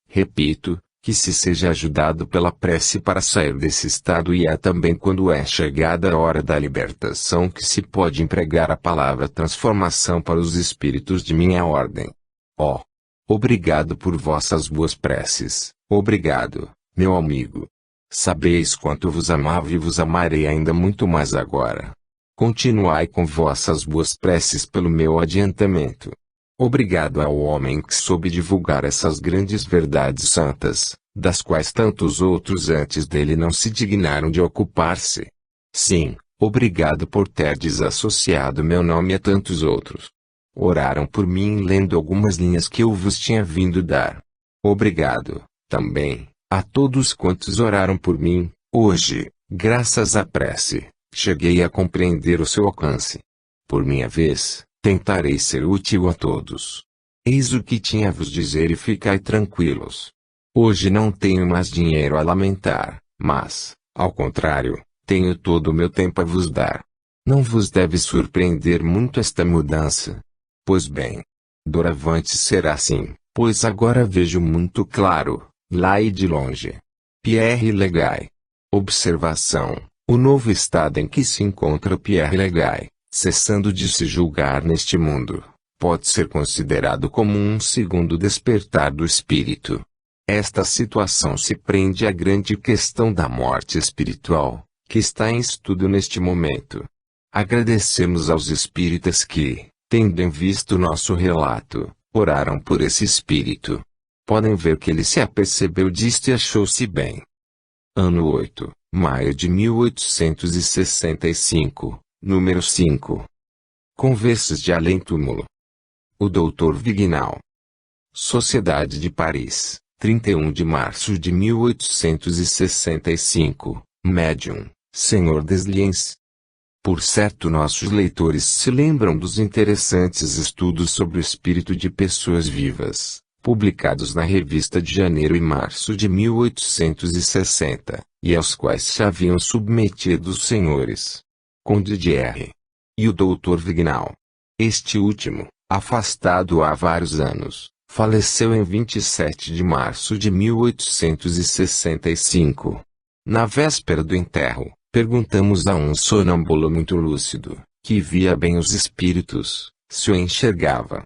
repito, que se seja ajudado pela prece para sair desse estado, e é também quando é chegada a hora da libertação que se pode empregar a palavra transformação para os espíritos de minha ordem. Ó! Obrigado por vossas boas preces, obrigado, meu amigo. Sabeis quanto vos amava e vos amarei ainda muito mais agora. Continuai com vossas boas preces pelo meu adiantamento. Obrigado ao homem que soube divulgar essas grandes verdades santas, das quais tantos outros antes dele não se dignaram de ocupar-se. Sim, obrigado por terdes associado meu nome a tantos outros. Oraram por mim lendo algumas linhas que eu vos tinha vindo dar. Obrigado, também, a todos quantos oraram por mim. Hoje, graças à prece, cheguei a compreender o seu alcance. Por minha vez, tentarei ser útil a todos. Eis o que tinha a vos dizer e ficai tranquilos. Hoje não tenho mais dinheiro a lamentar, mas, ao contrário, tenho todo o meu tempo a vos dar. Não vos deve surpreender muito esta mudança. Pois bem, doravante será assim, pois agora vejo muito claro, lá e de longe. Pierre Legai. Observação: o novo estado em que se encontra Pierre Legai, cessando de se julgar neste mundo, pode ser considerado como um segundo despertar do espírito. Esta situação se prende à grande questão da morte espiritual, que está em estudo neste momento. Agradecemos aos espíritas que, tendo em vista o nosso relato, oraram por esse espírito. Podem ver que ele se apercebeu disto e achou-se bem. Ano 8, maio de 1865, número 5. Conversas de além-túmulo. O Dr. Vignal. Sociedade de Paris, 31 de março de 1865, Médium, Sr. Desliens. Por certo, nossos leitores se lembram dos interessantes estudos sobre o espírito de pessoas vivas, publicados na revista de janeiro e março de 1860, e aos quais se haviam submetido os senhores Conde de R. e o Dr. Vignal. Este último, afastado há vários anos, faleceu em 27 de março de 1865. Na véspera do enterro, perguntamos a um sonâmbulo muito lúcido, que via bem os espíritos, se o enxergava.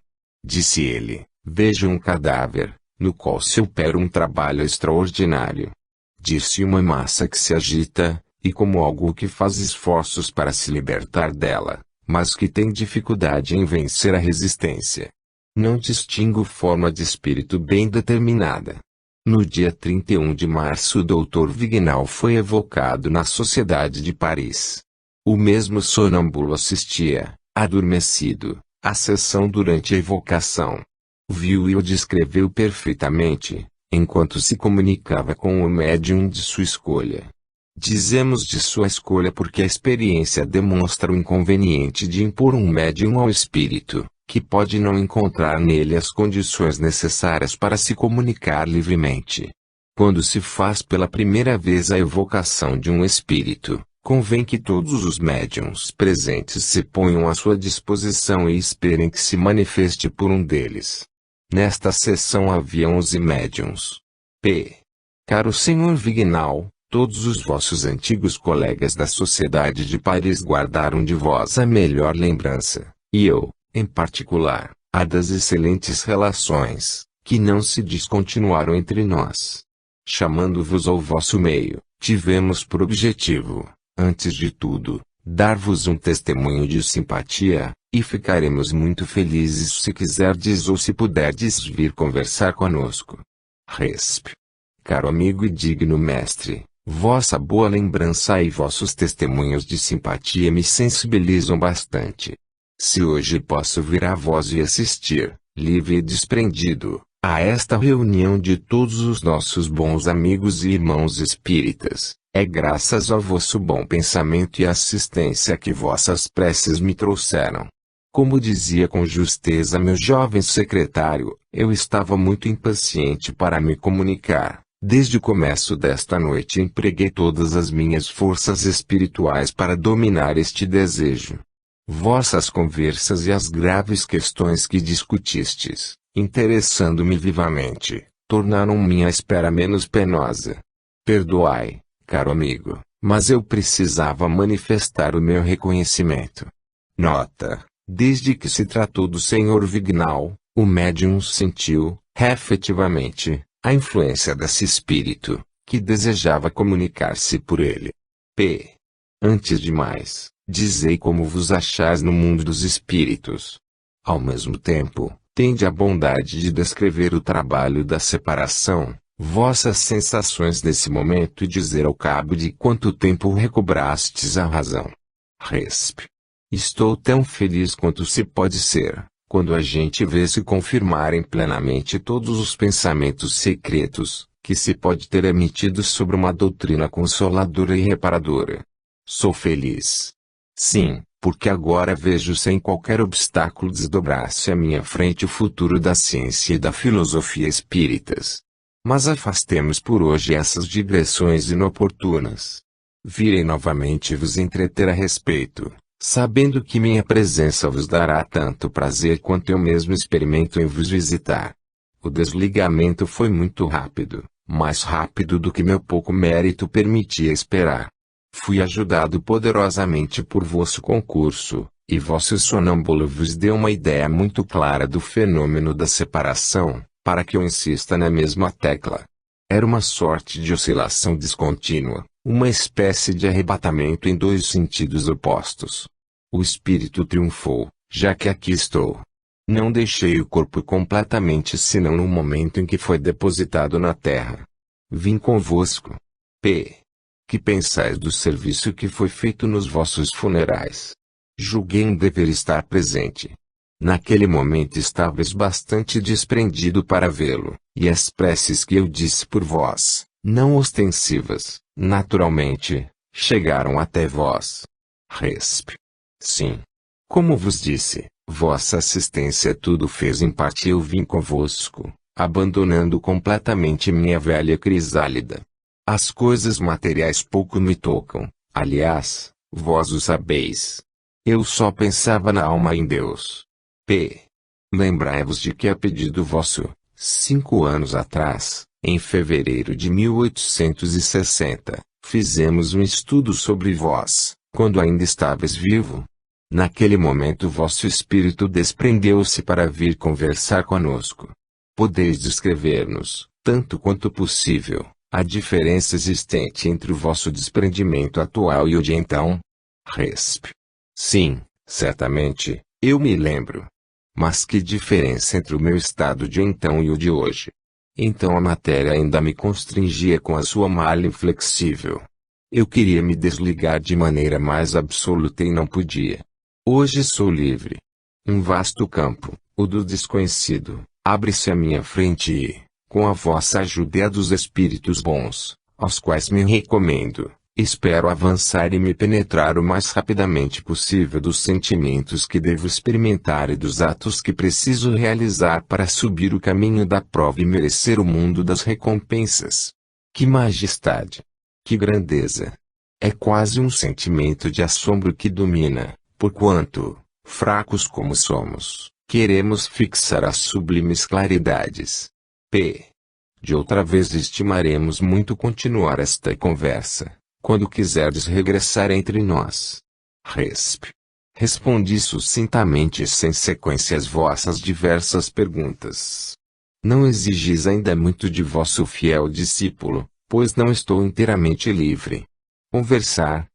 Disse ele: vejo um cadáver, no qual se opera um trabalho extraordinário. Disse uma massa que se agita, e como algo que faz esforços para se libertar dela, mas que tem dificuldade em vencer a resistência. Não distingo forma de espírito bem determinada. No dia 31 de março o Dr. Vignal foi evocado na Sociedade de Paris. O mesmo sonâmbulo assistia, adormecido, à sessão durante a evocação. Viu e o descreveu perfeitamente, enquanto se comunicava com o médium de sua escolha. Dizemos de sua escolha porque a experiência demonstra o inconveniente de impor um médium ao espírito, que pode não encontrar nele as condições necessárias para se comunicar livremente. Quando se faz pela primeira vez a evocação de um espírito, convém que todos os médiuns presentes se ponham à sua disposição e esperem que se manifeste por um deles. Nesta sessão havia 11 médiuns. Caro Sr. Vignal, todos os vossos antigos colegas da Sociedade de Paris guardaram de vós a melhor lembrança, e eu, em particular, a das excelentes relações, que não se descontinuaram entre nós. Chamando-vos ao vosso meio, tivemos por objetivo, antes de tudo, dar-vos um testemunho de simpatia, e ficaremos muito felizes se quiserdes ou se puderdes vir conversar conosco. Resp. Caro amigo e digno mestre, vossa boa lembrança e vossos testemunhos de simpatia me sensibilizam bastante. Se hoje posso vir a vós e assistir, livre e desprendido, a esta reunião de todos os nossos bons amigos e irmãos espíritas, é graças ao vosso bom pensamento e assistência que vossas preces me trouxeram. Como dizia com justeza meu jovem secretário, eu estava muito impaciente para me comunicar. Desde o começo desta noite empreguei todas as minhas forças espirituais para dominar este desejo. Vossas conversas e as graves questões que discutistes, interessando-me vivamente, tornaram minha espera menos penosa. Perdoai, caro amigo, mas eu precisava manifestar o meu reconhecimento. Nota: desde que se tratou do Sr. Vignal, o médium sentiu, efetivamente, a influência desse espírito, que desejava comunicar-se por ele. P. Antes de mais, dizei como vos achais no mundo dos espíritos. Ao mesmo tempo, tende a bondade de descrever o trabalho da separação, vossas sensações nesse momento e dizer ao cabo de quanto tempo recobrastes a razão. Resp. Estou tão feliz quanto se pode ser, quando a gente vê se confirmarem plenamente todos os pensamentos secretos, que se pode ter emitidos sobre uma doutrina consoladora e reparadora. Sou feliz. Sim, porque agora vejo sem qualquer obstáculo desdobrar-se à minha frente o futuro da ciência e da filosofia espíritas. Mas afastemos por hoje essas digressões inoportunas. Virei novamente vos entreter a respeito, sabendo que minha presença vos dará tanto prazer quanto eu mesmo experimento em vos visitar. O desligamento foi muito rápido, mais rápido do que meu pouco mérito permitia esperar. Fui ajudado poderosamente por vosso concurso, e vosso sonâmbulo vos deu uma ideia muito clara do fenômeno da separação, para que eu insista na mesma tecla. Era uma sorte de oscilação descontínua, uma espécie de arrebatamento em dois sentidos opostos. O espírito triunfou, já que aqui estou. Não deixei o corpo completamente senão no momento em que foi depositado na terra. Vim convosco. P. Que pensais do serviço que foi feito nos vossos funerais? Julguei um dever estar presente. Naquele momento estavais bastante desprendido para vê-lo, e as preces que eu disse por vós, não ostensivas, naturalmente, chegaram até vós. Resp. Sim. Como vos disse, vossa assistência tudo fez em parte e eu vim convosco, abandonando completamente minha velha crisálida. As coisas materiais pouco me tocam, aliás, vós o sabeis. Eu só pensava na alma e em Deus. P. Lembrai-vos de que a pedido vosso, 5 anos atrás, em fevereiro de 1860, fizemos um estudo sobre vós, quando ainda estavais vivo. Naquele momento vosso espírito desprendeu-se para vir conversar conosco. Podeis descrever-nos, tanto quanto possível, a diferença existente entre o vosso desprendimento atual e o de então? Resp. Sim, certamente, eu me lembro. Mas que diferença entre o meu estado de então e o de hoje? Então a matéria ainda me constrangia com a sua malha inflexível. Eu queria me desligar de maneira mais absoluta e não podia. Hoje sou livre. Um vasto campo, o do desconhecido, abre-se à minha frente e, com a vossa ajuda e a dos espíritos bons, aos quais me recomendo, espero avançar e me penetrar o mais rapidamente possível dos sentimentos que devo experimentar e dos atos que preciso realizar para subir o caminho da prova e merecer o mundo das recompensas. Que majestade! Que grandeza! É quase um sentimento de assombro que domina, porquanto, fracos como somos, queremos fixar as sublimes claridades. P. De outra vez estimaremos muito continuar esta conversa, quando quiserdes regressar entre nós. Resp. Respondi sucintamente e sem sequência às vossas diversas perguntas. Não exigis ainda muito de vosso fiel discípulo, pois não estou inteiramente livre. Conversar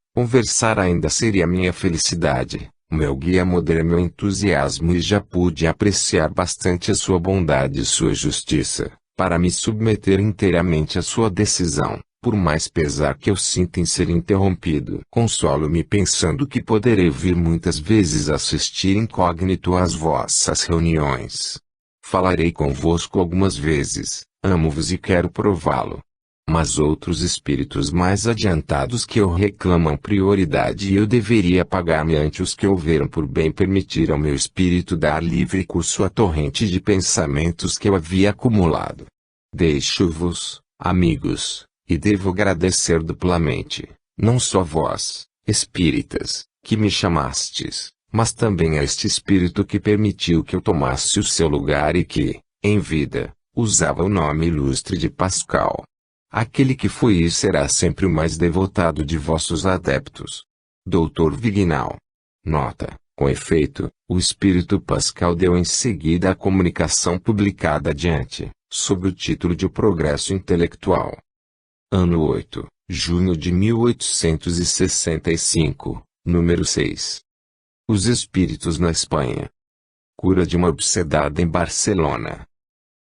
ainda seria minha felicidade. O meu guia modera meu entusiasmo e já pude apreciar bastante a sua bondade e sua justiça, para me submeter inteiramente à sua decisão, por mais pesar que eu sinta em ser interrompido. Consolo-me pensando que poderei vir muitas vezes assistir incógnito às vossas reuniões. Falarei convosco algumas vezes, amo-vos e quero prová-lo. Mas outros espíritos mais adiantados que eu reclamam prioridade e eu deveria pagar-me ante os que houveram por bem permitir ao meu espírito dar livre curso à torrente de pensamentos que eu havia acumulado. Deixo-vos, amigos, e devo agradecer duplamente, não só vós, espíritas, que me chamastes, mas também a este espírito que permitiu que eu tomasse o seu lugar e que, em vida, usava o nome ilustre de Pascal. Aquele que foi e será sempre o mais devotado de vossos adeptos. Dr. Vignal. Nota: com efeito, o espírito Pascal deu em seguida a comunicação publicada adiante, sob o título de O Progresso Intelectual. Ano 8, junho de 1865, número 6. Os espíritos na Espanha. Cura de uma obsedada em Barcelona.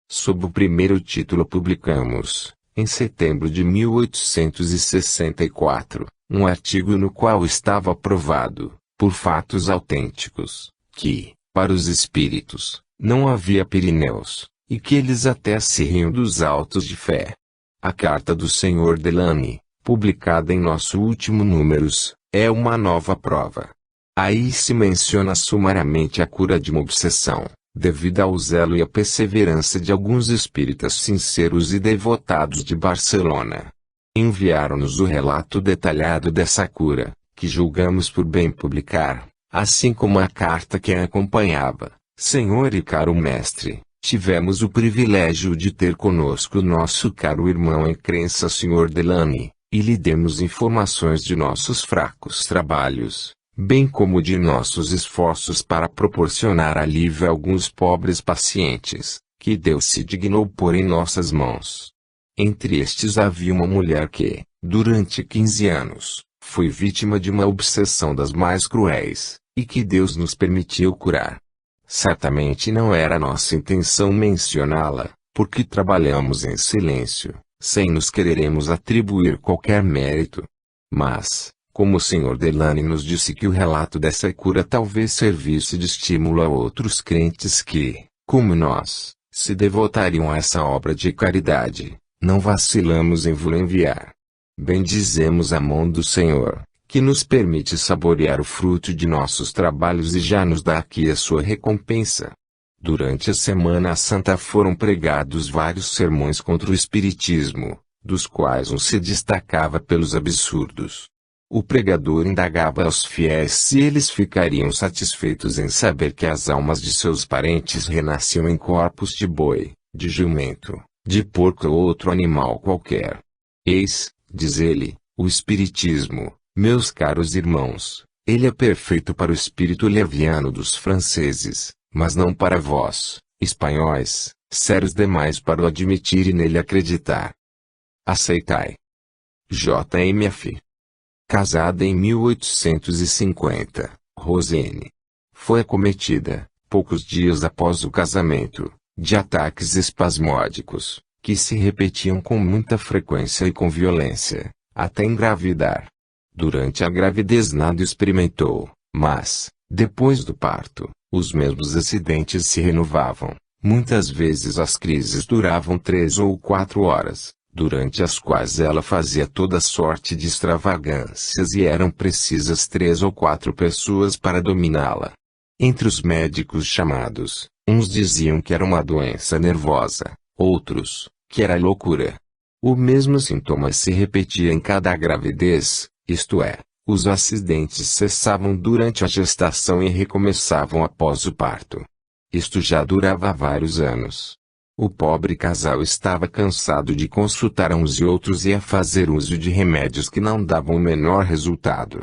Sob o primeiro título publicamos, em setembro de 1864, um artigo no qual estava provado, por fatos autênticos, que, para os espíritos, não havia Pirineus, e que eles até se riam dos autos de fé. A carta do Sr. Delany, publicada em nosso último números, é uma nova prova. Aí se menciona sumariamente a cura de uma obsessão, devida ao zelo e à perseverança de alguns espíritas sinceros e devotados de Barcelona. Enviaram-nos o relato detalhado dessa cura, que julgamos por bem publicar, assim como a carta que a acompanhava. Senhor e caro mestre, tivemos o privilégio de ter conosco nosso caro irmão em crença Sr. Delany, e lhe demos informações de nossos fracos trabalhos, bem como de nossos esforços para proporcionar alívio a alguns pobres pacientes, que Deus se dignou pôr em nossas mãos. Entre estes havia uma mulher que, durante 15 anos, foi vítima de uma obsessão das mais cruéis, e que Deus nos permitiu curar. Certamente não era nossa intenção mencioná-la, porque trabalhamos em silêncio, sem nos quereremos atribuir qualquer mérito. Mas, como o Sr. Delany nos disse que o relato dessa cura talvez servisse de estímulo a outros crentes que, como nós, se devotariam a essa obra de caridade, não vacilamos em vos enviar. Bendizemos a mão do Senhor, que nos permite saborear o fruto de nossos trabalhos e já nos dá aqui a sua recompensa. Durante a Semana Santa foram pregados vários sermões contra o Espiritismo, dos quais um se destacava pelos absurdos. O pregador indagava aos fiéis se eles ficariam satisfeitos em saber que as almas de seus parentes renasciam em corpos de boi, de jumento, de porco ou outro animal qualquer. Eis, diz ele, o Espiritismo, meus caros irmãos, ele é perfeito para o espírito leviano dos franceses, mas não para vós, espanhóis, sérios demais para o admitir e nele acreditar. Aceitai. J.M.F. Casada em 1850, Rosene. Foi acometida, poucos dias após o casamento, de ataques espasmódicos, que se repetiam com muita frequência e com violência, até engravidar. Durante a gravidez nada experimentou, mas, depois do parto, os mesmos acidentes se renovavam. Muitas vezes as crises duravam 3 ou 4 horas, durante as quais ela fazia toda sorte de extravagâncias e eram precisas 3 ou 4 pessoas para dominá-la. Entre os médicos chamados, uns diziam que era uma doença nervosa, outros, que era loucura. O mesmo sintoma se repetia em cada gravidez, isto é, os acidentes cessavam durante a gestação e recomeçavam após o parto. Isto já durava há vários anos. O pobre casal estava cansado de consultar uns e outros e a fazer uso de remédios que não davam o menor resultado.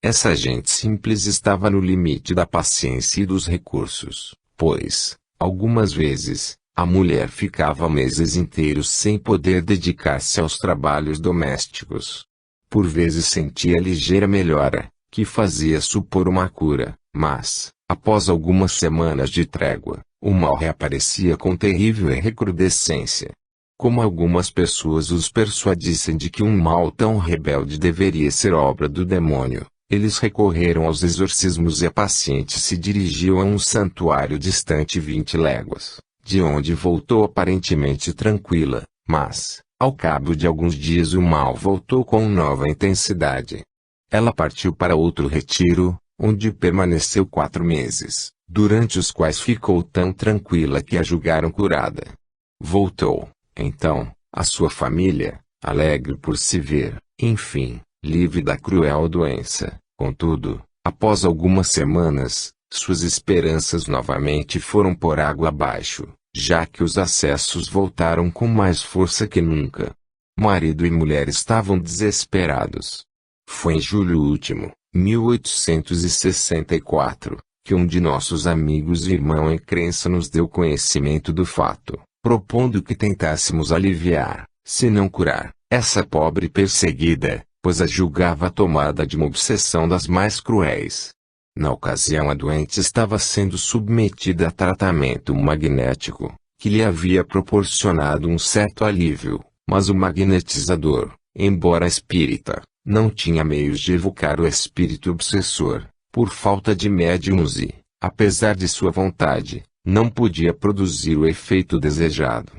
Essa gente simples estava no limite da paciência e dos recursos, pois, algumas vezes, a mulher ficava meses inteiros sem poder dedicar-se aos trabalhos domésticos. Por vezes sentia ligeira melhora, que fazia supor uma cura, mas, após algumas semanas de trégua, o mal reaparecia com terrível recrudescência. Como algumas pessoas os persuadissem de que um mal tão rebelde deveria ser obra do demônio, eles recorreram aos exorcismos e a paciente se dirigiu a um santuário distante 20 léguas, de onde voltou aparentemente tranquila, mas, ao cabo de alguns dias o mal voltou com nova intensidade. Ela partiu para outro retiro, onde permaneceu 4 meses, durante os quais ficou tão tranquila que a julgaram curada. Voltou, então, à sua família, alegre por se ver, enfim, livre da cruel doença. Contudo, após algumas semanas, suas esperanças novamente foram por água abaixo, já que os acessos voltaram com mais força que nunca. Marido e mulher estavam desesperados. Foi em julho último, 1864, que um de nossos amigos e irmão em crença nos deu conhecimento do fato, propondo que tentássemos aliviar, se não curar, essa pobre perseguida, pois a julgava tomada de uma obsessão das mais cruéis. Na ocasião a doente estava sendo submetida a tratamento magnético, que lhe havia proporcionado um certo alívio, mas o magnetizador, embora espírita, não tinha meios de evocar o espírito obsessor, por falta de médiuns e, apesar de sua vontade, não podia produzir o efeito desejado.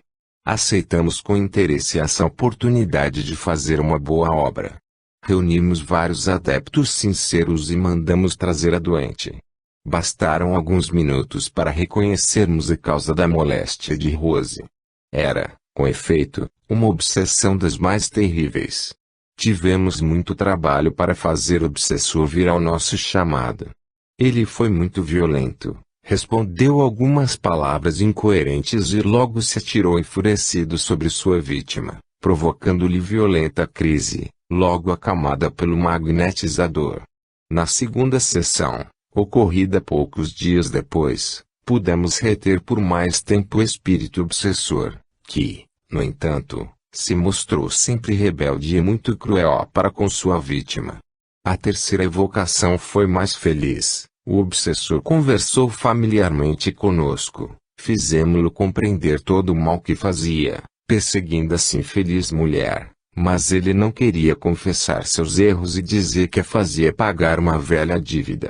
Aceitamos com interesse essa oportunidade de fazer uma boa obra. Reunimos vários adeptos sinceros e mandamos trazer a doente. Bastaram alguns minutos para reconhecermos a causa da moléstia de Rose. Era, com efeito, uma obsessão das mais terríveis. Tivemos muito trabalho para fazer o obsessor vir ao nosso chamado. Ele foi muito violento, respondeu algumas palavras incoerentes e logo se atirou enfurecido sobre sua vítima, provocando-lhe violenta crise, logo acalmada pelo magnetizador. Na segunda sessão, ocorrida poucos dias depois, pudemos reter por mais tempo o espírito obsessor, que, no entanto, se mostrou sempre rebelde e muito cruel para com sua vítima. A terceira evocação foi mais feliz. O obsessor conversou familiarmente conosco, fizemo-lo compreender todo o mal que fazia, perseguindo essa infeliz mulher, mas ele não queria confessar seus erros e dizer que a fazia pagar uma velha dívida.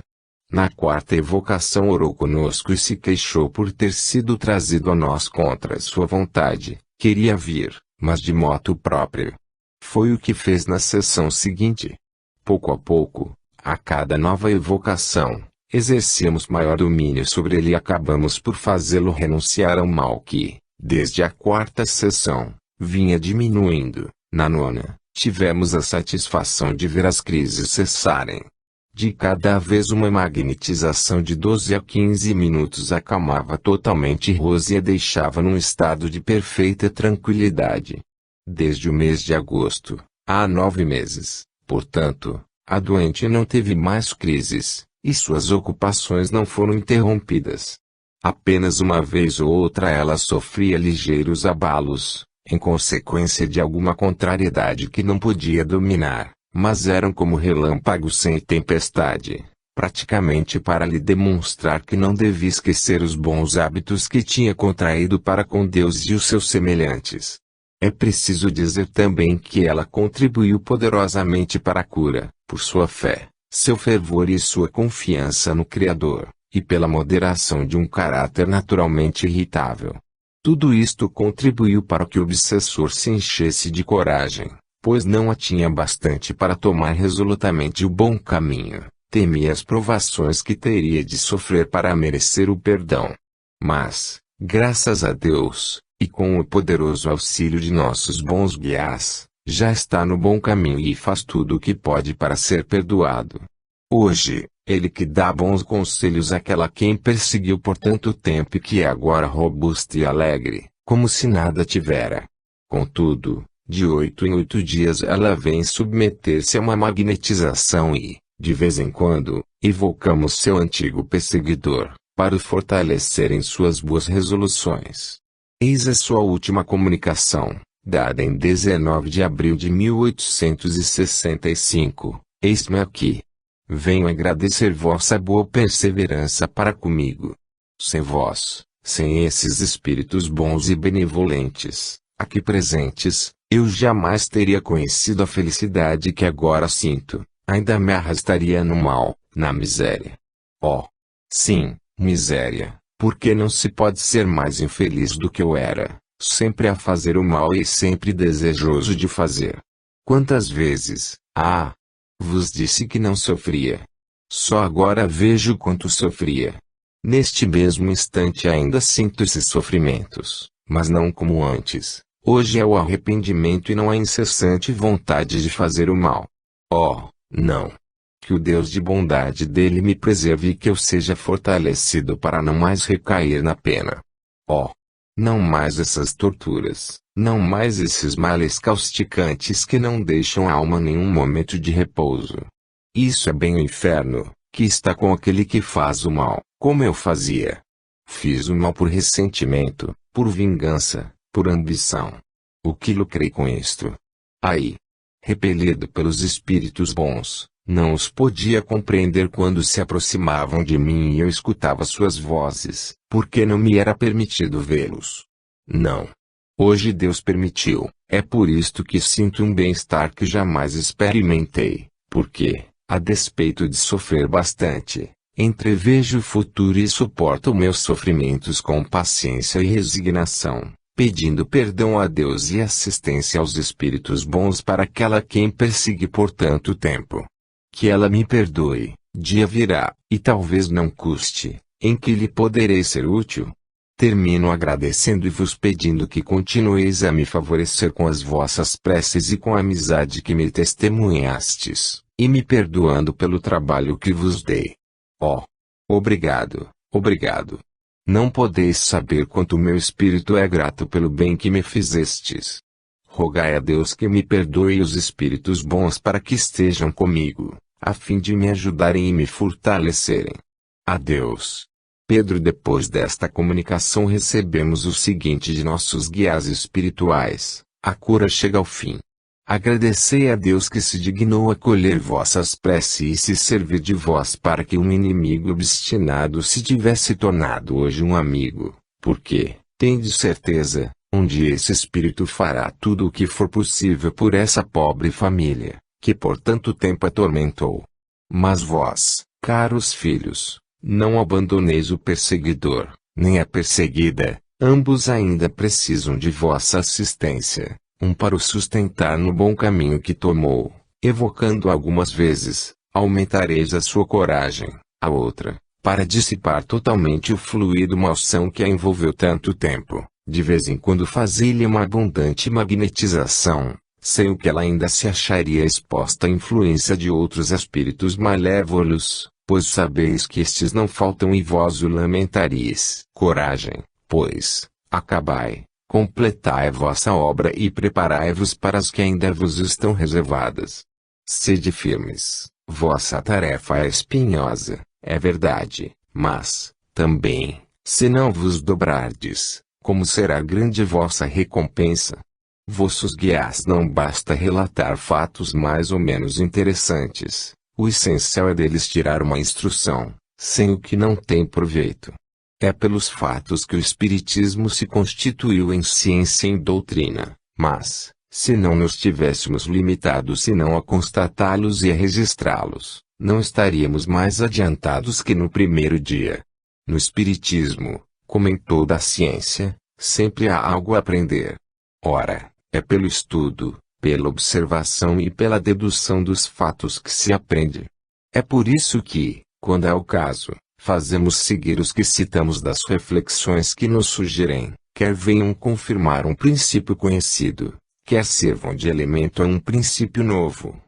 Na quarta evocação orou conosco e se queixou por ter sido trazido a nós contra sua vontade, queria vir, mas de moto próprio. Foi o que fez na sessão seguinte. Pouco a pouco, a cada nova evocação, exercíamos maior domínio sobre ele e acabamos por fazê-lo renunciar ao mal que, desde a quarta sessão, vinha diminuindo. Na nona, tivemos a satisfação de ver as crises cessarem. De cada vez uma magnetização de 12 a 15 minutos acalmava totalmente Rose e a deixava num estado de perfeita tranquilidade. Desde o mês de agosto, há 9 meses, portanto, a doente não teve mais crises, e suas ocupações não foram interrompidas. Apenas uma vez ou outra ela sofria ligeiros abalos, em consequência de alguma contrariedade que não podia dominar, mas eram como relâmpagos sem tempestade, praticamente para lhe demonstrar que não devia esquecer os bons hábitos que tinha contraído para com Deus e os seus semelhantes. É preciso dizer também que ela contribuiu poderosamente para a cura, por sua fé, seu fervor e sua confiança no Criador, e pela moderação de um caráter naturalmente irritável. Tudo isto contribuiu para que o obsessor se enchesse de coragem, pois não a tinha bastante para tomar resolutamente o bom caminho, temia as provações que teria de sofrer para merecer o perdão. Mas, graças a Deus, e com o poderoso auxílio de nossos bons guias, já está no bom caminho e faz tudo o que pode para ser perdoado. Hoje, ele que dá bons conselhos àquela quem perseguiu por tanto tempo e que é agora robusta e alegre, como se nada tivera. Contudo, de 8 em 8 dias ela vem submeter-se a uma magnetização e, de vez em quando, evocamos seu antigo perseguidor, para o fortalecer em suas boas resoluções. Eis a sua última comunicação, dada em 19 de abril de 1865. Eis-me aqui. Venho agradecer vossa boa perseverança para comigo. Sem vós, sem esses espíritos bons e benevolentes, aqui presentes, eu jamais teria conhecido a felicidade que agora sinto, ainda me arrastaria no mal, na miséria. Oh! Sim, miséria, porque não se pode ser mais infeliz do que eu era, sempre a fazer o mal e sempre desejoso de fazer. Quantas vezes, vos disse que não sofria. Só agora vejo quanto sofria. Neste mesmo instante ainda sinto esses sofrimentos, mas não como antes. Hoje é o arrependimento e não a incessante vontade de fazer o mal. Oh, não! Que o Deus de bondade dele me preserve e que eu seja fortalecido para não mais recair na pena. Oh! Não mais essas torturas, não mais esses males causticantes que não deixam a alma nenhum momento de repouso. Isso é bem o inferno, que está com aquele que faz o mal, como eu fazia. Fiz o mal por ressentimento, por vingança, por ambição. O que lucrei com isto? Aí, repelido pelos espíritos bons, não os podia compreender quando se aproximavam de mim e eu escutava suas vozes, porque não me era permitido vê-los. Não. Hoje Deus permitiu, é por isto que sinto um bem-estar que jamais experimentei, porque, a despeito de sofrer bastante, entrevejo o futuro e suporto meus sofrimentos com paciência e resignação, pedindo perdão a Deus e assistência aos espíritos bons para aquela quem persegue por tanto tempo. Que ela me perdoe, dia virá, e talvez não custe, em que lhe poderei ser útil. Termino agradecendo e vos pedindo que continueis a me favorecer com as vossas preces e com a amizade que me testemunhastes, e me perdoando pelo trabalho que vos dei. Oh! Obrigado, obrigado. Não podeis saber quanto meu espírito é grato pelo bem que me fizestes. Rogai a Deus que me perdoe os espíritos bons para que estejam comigo, a fim de me ajudarem e me fortalecerem. Adeus. Pedro. Depois desta comunicação recebemos o seguinte de nossos guias espirituais: a cura chega ao fim. Agradecei a Deus que se dignou acolher vossas preces e se servir de vós para que um inimigo obstinado se tivesse tornado hoje um amigo, porque, tendes certeza, um dia esse espírito fará tudo o que for possível por essa pobre família, que por tanto tempo atormentou. Mas vós, caros filhos, não abandoneis o perseguidor, nem a perseguida, ambos ainda precisam de vossa assistência, um para o sustentar no bom caminho que tomou, evocando algumas vezes, aumentareis a sua coragem, a outra, para dissipar totalmente o fluido malsão que a envolveu tanto tempo. De vez em quando fazei-lhe uma abundante magnetização, sem o que ela ainda se acharia exposta à influência de outros espíritos malévolos, pois sabeis que estes não faltam e vós o lamentareis. Coragem, pois, acabai, completai a vossa obra e preparai-vos para as que ainda vos estão reservadas. Sede firmes, vossa tarefa é espinhosa, é verdade, mas, também, se não vos dobrardes, como será grande vossa recompensa? Vossos guias não basta relatar fatos mais ou menos interessantes, o essencial é deles tirar uma instrução, sem o que não tem proveito. É pelos fatos que o Espiritismo se constituiu em ciência e em doutrina, mas, se não nos tivéssemos limitado senão a constatá-los e a registrá-los, não estaríamos mais adiantados que no primeiro dia. No Espiritismo, como em toda a ciência, sempre há algo a aprender. Ora, é pelo estudo, pela observação e pela dedução dos fatos que se aprende. É por isso que, quando é o caso, fazemos seguir os que citamos das reflexões que nos sugerem, quer venham confirmar um princípio conhecido, quer sirvam de elemento a um princípio novo.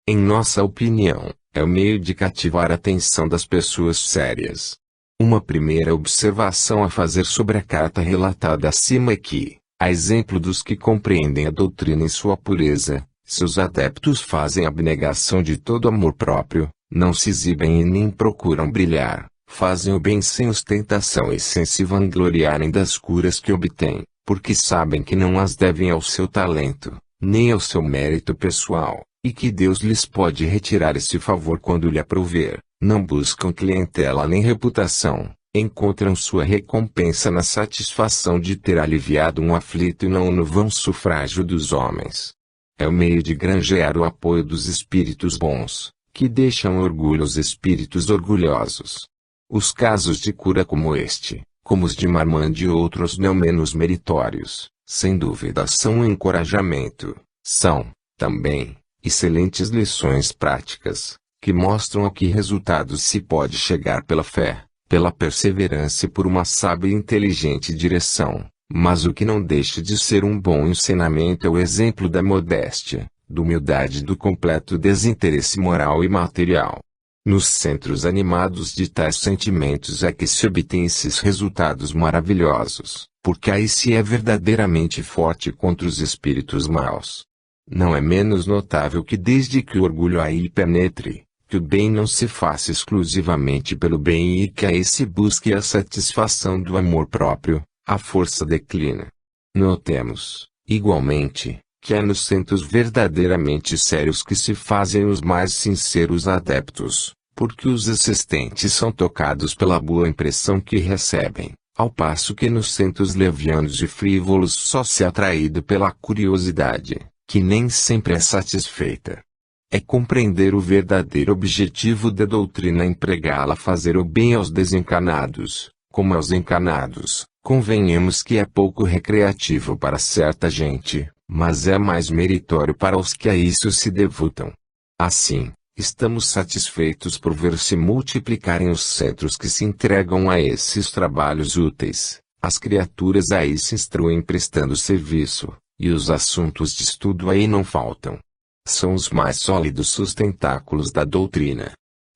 Em nossa opinião, é o meio de cativar a atenção das pessoas sérias. Uma primeira observação a fazer sobre a carta relatada acima é que, a exemplo dos que compreendem a doutrina em sua pureza, seus adeptos fazem abnegação de todo amor próprio, não se exibem e nem procuram brilhar, fazem o bem sem ostentação e sem se vangloriarem das curas que obtêm, porque sabem que não as devem ao seu talento, nem ao seu mérito pessoal, e que Deus lhes pode retirar esse favor quando lhe aprouver. Não buscam clientela nem reputação, encontram sua recompensa na satisfação de ter aliviado um aflito e não no vão sufrágio dos homens. É o meio de granjear o apoio dos espíritos bons, que deixam orgulho aos espíritos orgulhosos. Os casos de cura como este, como os de Marmande e outros não menos meritórios, sem dúvida são um encorajamento, são, também, excelentes lições práticas, que mostram a que resultados se pode chegar pela fé, pela perseverança e por uma sábia e inteligente direção, mas o que não deixa de ser um bom ensinamento é o exemplo da modéstia, da humildade e do completo desinteresse moral e material. Nos centros animados de tais sentimentos é que se obtêm esses resultados maravilhosos, porque aí se é verdadeiramente forte contra os espíritos maus. Não é menos notável que desde que o orgulho aí penetre, que o bem não se faça exclusivamente pelo bem e que aí se busque a satisfação do amor próprio, a força declina. Notemos, igualmente, que é nos centros verdadeiramente sérios que se fazem os mais sinceros adeptos, porque os assistentes são tocados pela boa impressão que recebem, ao passo que nos centros levianos e frívolos só se é atraído pela curiosidade, que nem sempre é satisfeita. É compreender o verdadeiro objetivo da doutrina empregá-la a fazer o bem aos desencanados, como aos encanados. Convenhamos que é pouco recreativo para certa gente, mas é mais meritório para os que a isso se devotam. Assim, estamos satisfeitos por ver se multiplicarem os centros que se entregam a esses trabalhos úteis, as criaturas aí se instruem prestando serviço, e os assuntos de estudo aí não faltam. São os mais sólidos sustentáculos da doutrina.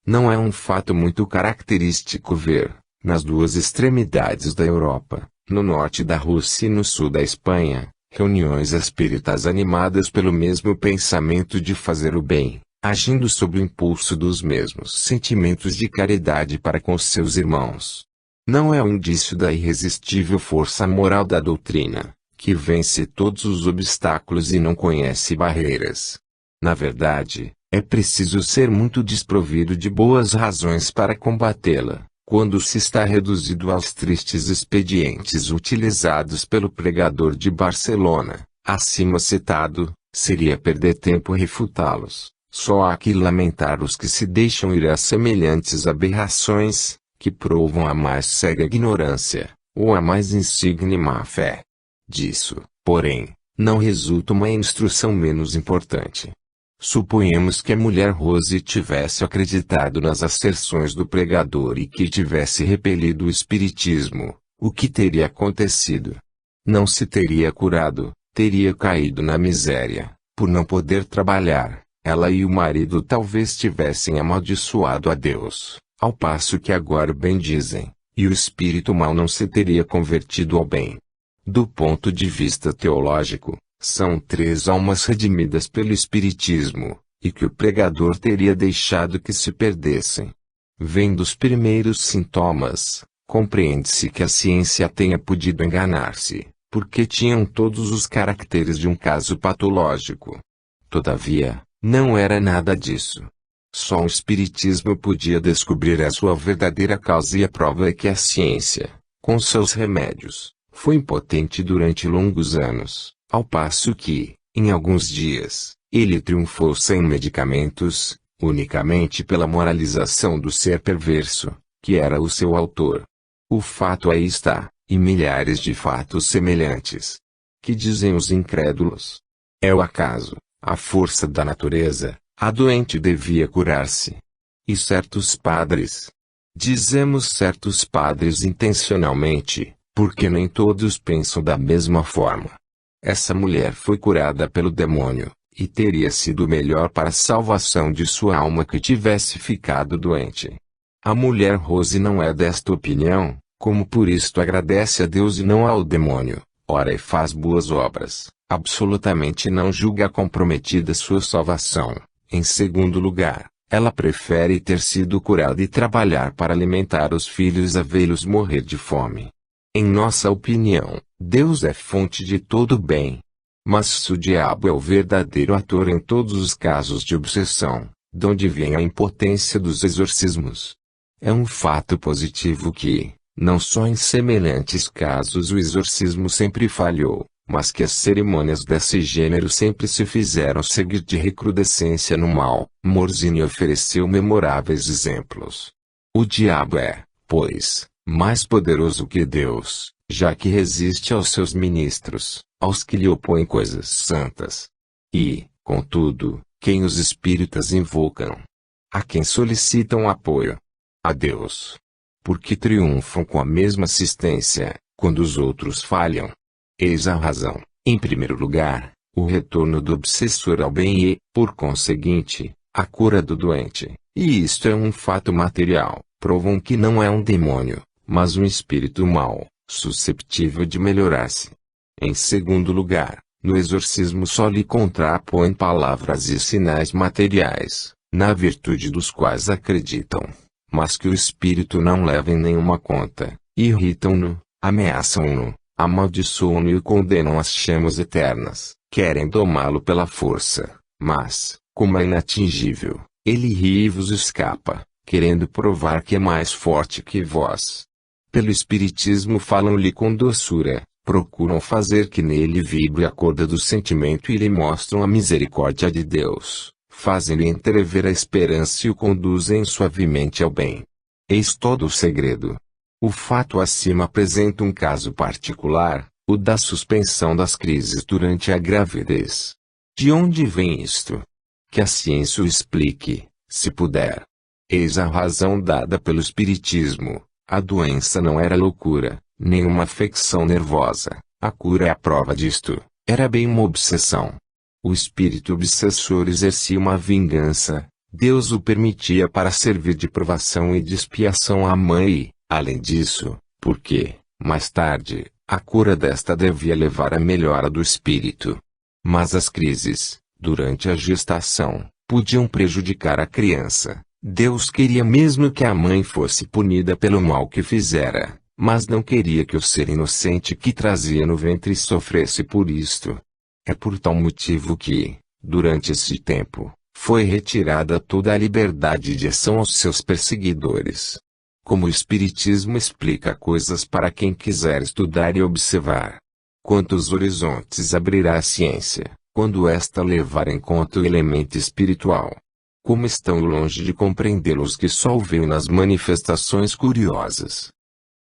Não é um fato muito característico ver, nas duas extremidades da Europa, no norte da Rússia e no sul da Espanha, reuniões espíritas animadas pelo mesmo pensamento de fazer o bem, agindo sob o impulso dos mesmos sentimentos de caridade para com seus irmãos. Não é um indício da irresistível força moral da doutrina, que vence todos os obstáculos e não conhece barreiras. Na verdade, é preciso ser muito desprovido de boas razões para combatê-la. Quando se está reduzido aos tristes expedientes utilizados pelo pregador de Barcelona, acima citado, seria perder tempo refutá-los. Só há que lamentar os que se deixam ir a semelhantes aberrações, que provam a mais cega ignorância, ou a mais insigne má-fé. Disso, porém, não resulta uma instrução menos importante. Suponhamos que a mulher Rose tivesse acreditado nas asserções do pregador e que tivesse repelido o espiritismo, o que teria acontecido? Não se teria curado, teria caído na miséria, por não poder trabalhar. Ela e o marido talvez tivessem amaldiçoado a Deus, ao passo que agora o bendizem, e o espírito mau não se teria convertido ao bem. Do ponto de vista teológico, são 3 almas redimidas pelo Espiritismo, e que o pregador teria deixado que se perdessem. Vendo os primeiros sintomas, compreende-se que a ciência tenha podido enganar-se, porque tinham todos os caracteres de um caso patológico. Todavia, não era nada disso. Só o Espiritismo podia descobrir a sua verdadeira causa e a prova é que a ciência, com seus remédios, foi impotente durante longos anos. Ao passo que, em alguns dias, ele triunfou sem medicamentos, unicamente pela moralização do ser perverso, que era o seu autor. O fato aí está, e milhares de fatos semelhantes. Que dizem os incrédulos? É o acaso, a força da natureza, a doente devia curar-se. E certos padres? Dizemos certos padres intencionalmente, porque nem todos pensam da mesma forma. Essa mulher foi curada pelo demônio, e teria sido melhor para a salvação de sua alma que tivesse ficado doente. A mulher Rose não é desta opinião, como por isto agradece a Deus e não ao demônio, ora e faz boas obras, absolutamente não julga comprometida sua salvação. Em segundo lugar, ela prefere ter sido curada e trabalhar para alimentar os filhos a vê-los morrer de fome. Em nossa opinião, Deus é fonte de todo bem. Mas se o diabo é o verdadeiro ator em todos os casos de obsessão, de onde vem a impotência dos exorcismos? É um fato positivo que, não só em semelhantes casos o exorcismo sempre falhou, mas que as cerimônias desse gênero sempre se fizeram seguir de recrudescência no mal. Morzini ofereceu memoráveis exemplos. O diabo é, pois, mais poderoso que Deus, já que resiste aos seus ministros, aos que lhe opõem coisas santas. E, contudo, quem os espíritas invocam? A quem solicitam apoio? A Deus. Porque triunfam com a mesma assistência, quando os outros falham. Eis a razão, em primeiro lugar, o retorno do obsessor ao bem e, por conseguinte, a cura do doente. E isto é um fato material, provam que não é um demônio, mas um espírito mau, susceptível de melhorar-se. Em segundo lugar, no exorcismo só lhe contrapõem palavras e sinais materiais, na virtude dos quais acreditam, mas que o espírito não leva em nenhuma conta, irritam-no, ameaçam-no, amaldiçoam-no e o condenam às chamas eternas. Querem domá-lo pela força, mas, como é inatingível, ele ri e vos escapa, querendo provar que é mais forte que vós. Pelo espiritismo falam-lhe com doçura, procuram fazer que nele vibre a corda do sentimento e lhe mostram a misericórdia de Deus, fazem-lhe entrever a esperança e o conduzem suavemente ao bem. Eis todo o segredo. O fato acima apresenta um caso particular, o da suspensão das crises durante a gravidez. De onde vem isto? Que a ciência o explique, se puder. Eis a razão dada pelo espiritismo. A doença não era loucura, nem uma afecção nervosa. A cura é a prova disto. Era bem uma obsessão. O espírito obsessor exercia uma vingança. Deus o permitia para servir de provação e de expiação à mãe e, além disso, porque, mais tarde, a cura desta devia levar à melhora do espírito. Mas as crises, durante a gestação, podiam prejudicar a criança. Deus queria mesmo que a mãe fosse punida pelo mal que fizera, mas não queria que o ser inocente que trazia no ventre sofresse por isto. É por tal motivo que, durante esse tempo, foi retirada toda a liberdade de ação aos seus perseguidores. Como o Espiritismo explica coisas para quem quiser estudar e observar. Quantos horizontes abrirá a ciência, quando esta levar em conta o elemento espiritual. Como estão longe de compreendê-los que só o veem nas manifestações curiosas.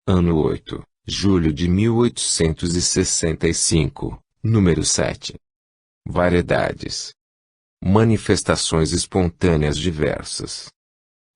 Ano 8, julho de 1865, número 7. Variedades. Manifestações espontâneas diversas.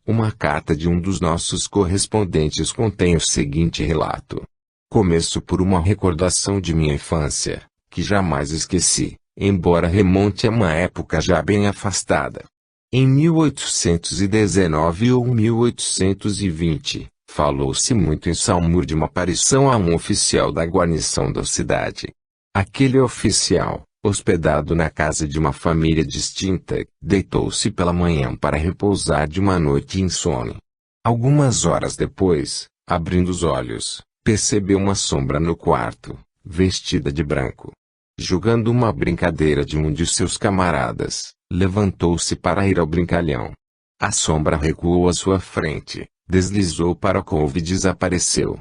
Uma carta de um dos nossos correspondentes contém o seguinte relato. Começo por uma recordação de minha infância, que jamais esqueci, embora remonte a uma época já bem afastada. Em 1819 ou 1820, falou-se muito em Saumur de uma aparição a um oficial da guarnição da cidade. Aquele oficial, hospedado na casa de uma família distinta, deitou-se pela manhã para repousar de uma noite insone. Algumas horas depois, abrindo os olhos, percebeu uma sombra no quarto, vestida de branco. Julgando uma brincadeira de um de seus camaradas, levantou-se para ir ao brincalhão. A sombra recuou à sua frente, deslizou para a couve e desapareceu.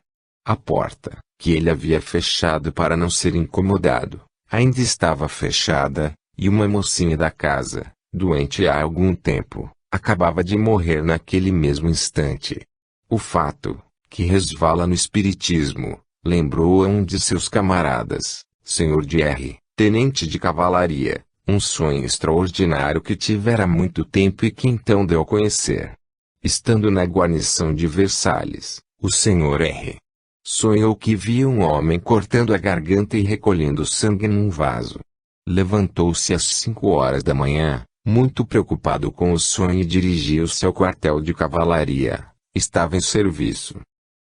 A porta, que ele havia fechado para não ser incomodado, ainda estava fechada, e uma mocinha da casa, doente há algum tempo, acabava de morrer naquele mesmo instante. O fato, que resvala no espiritismo, lembrou a um de seus camaradas, senhor de R., tenente de cavalaria, um sonho extraordinário que tivera há muito tempo e que então deu a conhecer. Estando na guarnição de Versalhes, o senhor R. sonhou que via um homem cortando a garganta e recolhendo sangue num vaso. Levantou-se às 5 horas da manhã, muito preocupado com o sonho e dirigiu-se ao quartel de cavalaria. Estava em serviço.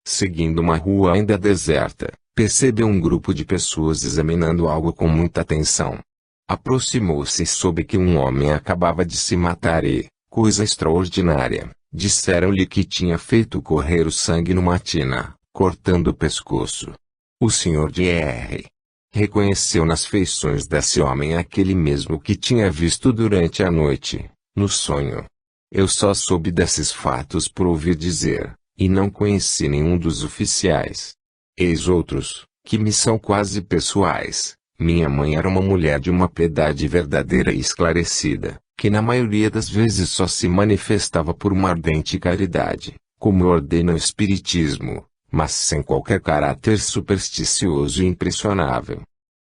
Seguindo uma rua ainda deserta, percebeu um grupo de pessoas examinando algo com muita atenção. Aproximou-se e soube que um homem acabava de se matar e, coisa extraordinária, disseram-lhe que tinha feito correr o sangue numa tina, cortando o pescoço. O senhor de R. reconheceu nas feições desse homem aquele mesmo que tinha visto durante a noite, no sonho. Eu só soube desses fatos por ouvir dizer, e não conheci nenhum dos oficiais. Eis outros, que me são quase pessoais. Minha mãe era uma mulher de uma piedade verdadeira e esclarecida, que na maioria das vezes só se manifestava por uma ardente caridade, como ordena o Espiritismo, mas sem qualquer caráter supersticioso e impressionável.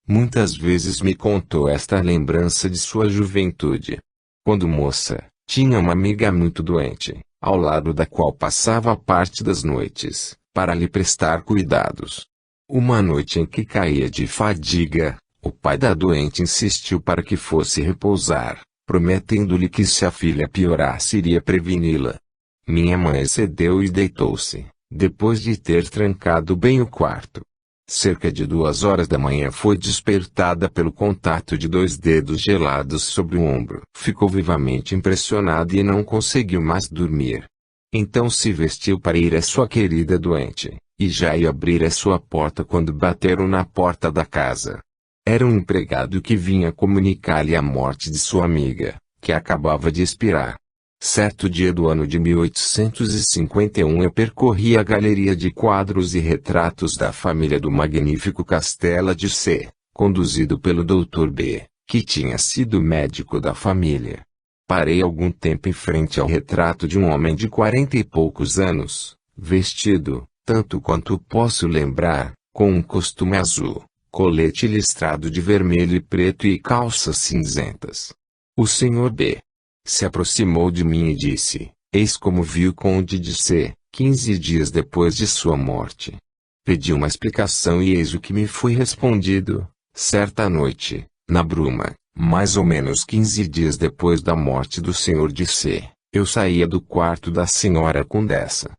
Muitas vezes me contou esta lembrança de sua juventude. Quando moça, tinha uma amiga muito doente, ao lado da qual passava a parte das noites, para lhe prestar cuidados. Uma noite em que caía de fadiga, o pai da doente insistiu para que fosse repousar, prometendo-lhe que se a filha piorasse iria preveni-la. Minha mãe cedeu e deitou-se, depois de ter trancado bem o quarto. Cerca de 2 horas da manhã foi despertada pelo contato de 2 dedos gelados sobre o ombro. Ficou vivamente impressionada e não conseguiu mais dormir. Então se vestiu para ir à sua querida doente, e já ia abrir a sua porta quando bateram na porta da casa. Era um empregado que vinha comunicar-lhe a morte de sua amiga, que acabava de expirar. Certo dia do ano de 1851 eu percorri a galeria de quadros e retratos da família do magnífico Castella de C, conduzido pelo Dr. B, que tinha sido médico da família. Parei algum tempo em frente ao retrato de um homem de 40 e poucos anos, vestido, tanto quanto posso lembrar, com um costume azul, colete listrado de vermelho e preto e calças cinzentas. O Sr. B se aproximou de mim e disse: "Eis como viu o Conde de C, 15 dias depois de sua morte." Pedi uma explicação e eis o que me foi respondido: certa noite, na bruma, mais ou menos 15 dias depois da morte do Sr. de C, eu saía do quarto da Senhora Condessa.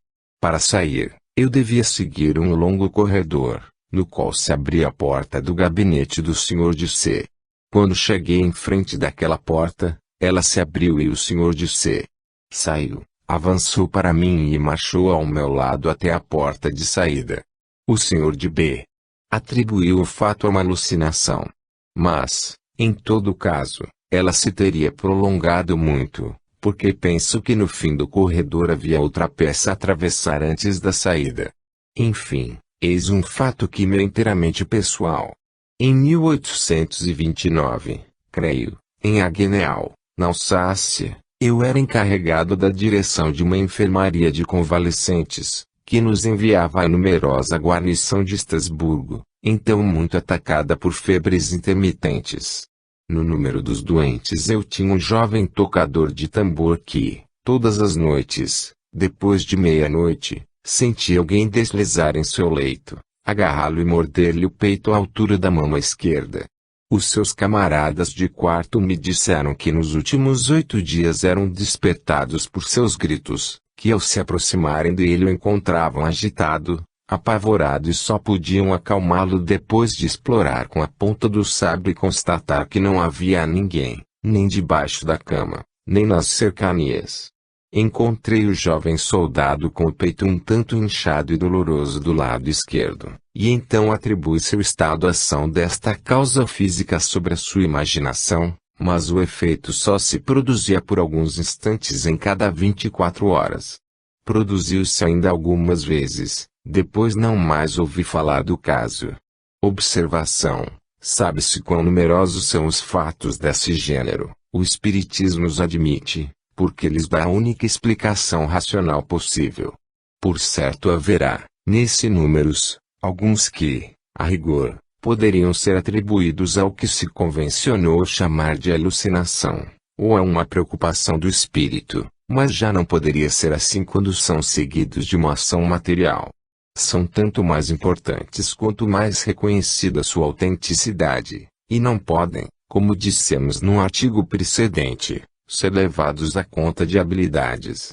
Para sair, eu devia seguir um longo corredor, no qual se abria a porta do gabinete do Sr. de C. Quando cheguei em frente daquela porta, ela se abriu e o Sr. de C saiu, avançou para mim e marchou ao meu lado até a porta de saída. O Sr. de B atribuiu o fato a uma alucinação. Mas, em todo caso, ela se teria prolongado muito, porque penso que no fim do corredor havia outra peça a atravessar antes da saída. Enfim, eis um fato que me é inteiramente pessoal. Em 1829, creio, em Aguenel, na Alsácia, eu era encarregado da direção de uma enfermaria de convalescentes, que nos enviava a numerosa guarnição de Estrasburgo, então muito atacada por febres intermitentes. No número dos doentes eu tinha um jovem tocador de tambor que, todas as noites, depois de meia-noite, sentia alguém deslizar em seu leito, agarrá-lo e morder-lhe o peito à altura da mão esquerda. Os seus camaradas de quarto me disseram que nos últimos 8 dias eram despertados por seus gritos, que ao se aproximarem dele o encontravam agitado, apavorado e só podiam acalmá-lo depois de explorar com a ponta do sabre e constatar que não havia ninguém, nem debaixo da cama, nem nas cercanias. Encontrei o jovem soldado com o peito um tanto inchado e doloroso do lado esquerdo, e então atribui seu estado à ação desta causa física sobre a sua imaginação, mas o efeito só se produzia por alguns instantes em cada 24 horas. Produziu-se ainda algumas vezes, depois não mais ouvi falar do caso. Observação: sabe-se quão numerosos são os fatos desse gênero, o Espiritismo os admite, porque lhes dá a única explicação racional possível. Por certo haverá, nesse números, alguns que, a rigor, poderiam ser atribuídos ao que se convencionou chamar de alucinação, ou a uma preocupação do espírito, mas já não poderia ser assim quando são seguidos de uma ação material. São tanto mais importantes quanto mais reconhecida sua autenticidade, e não podem, como dissemos no artigo precedente, ser levados à conta de habilidades.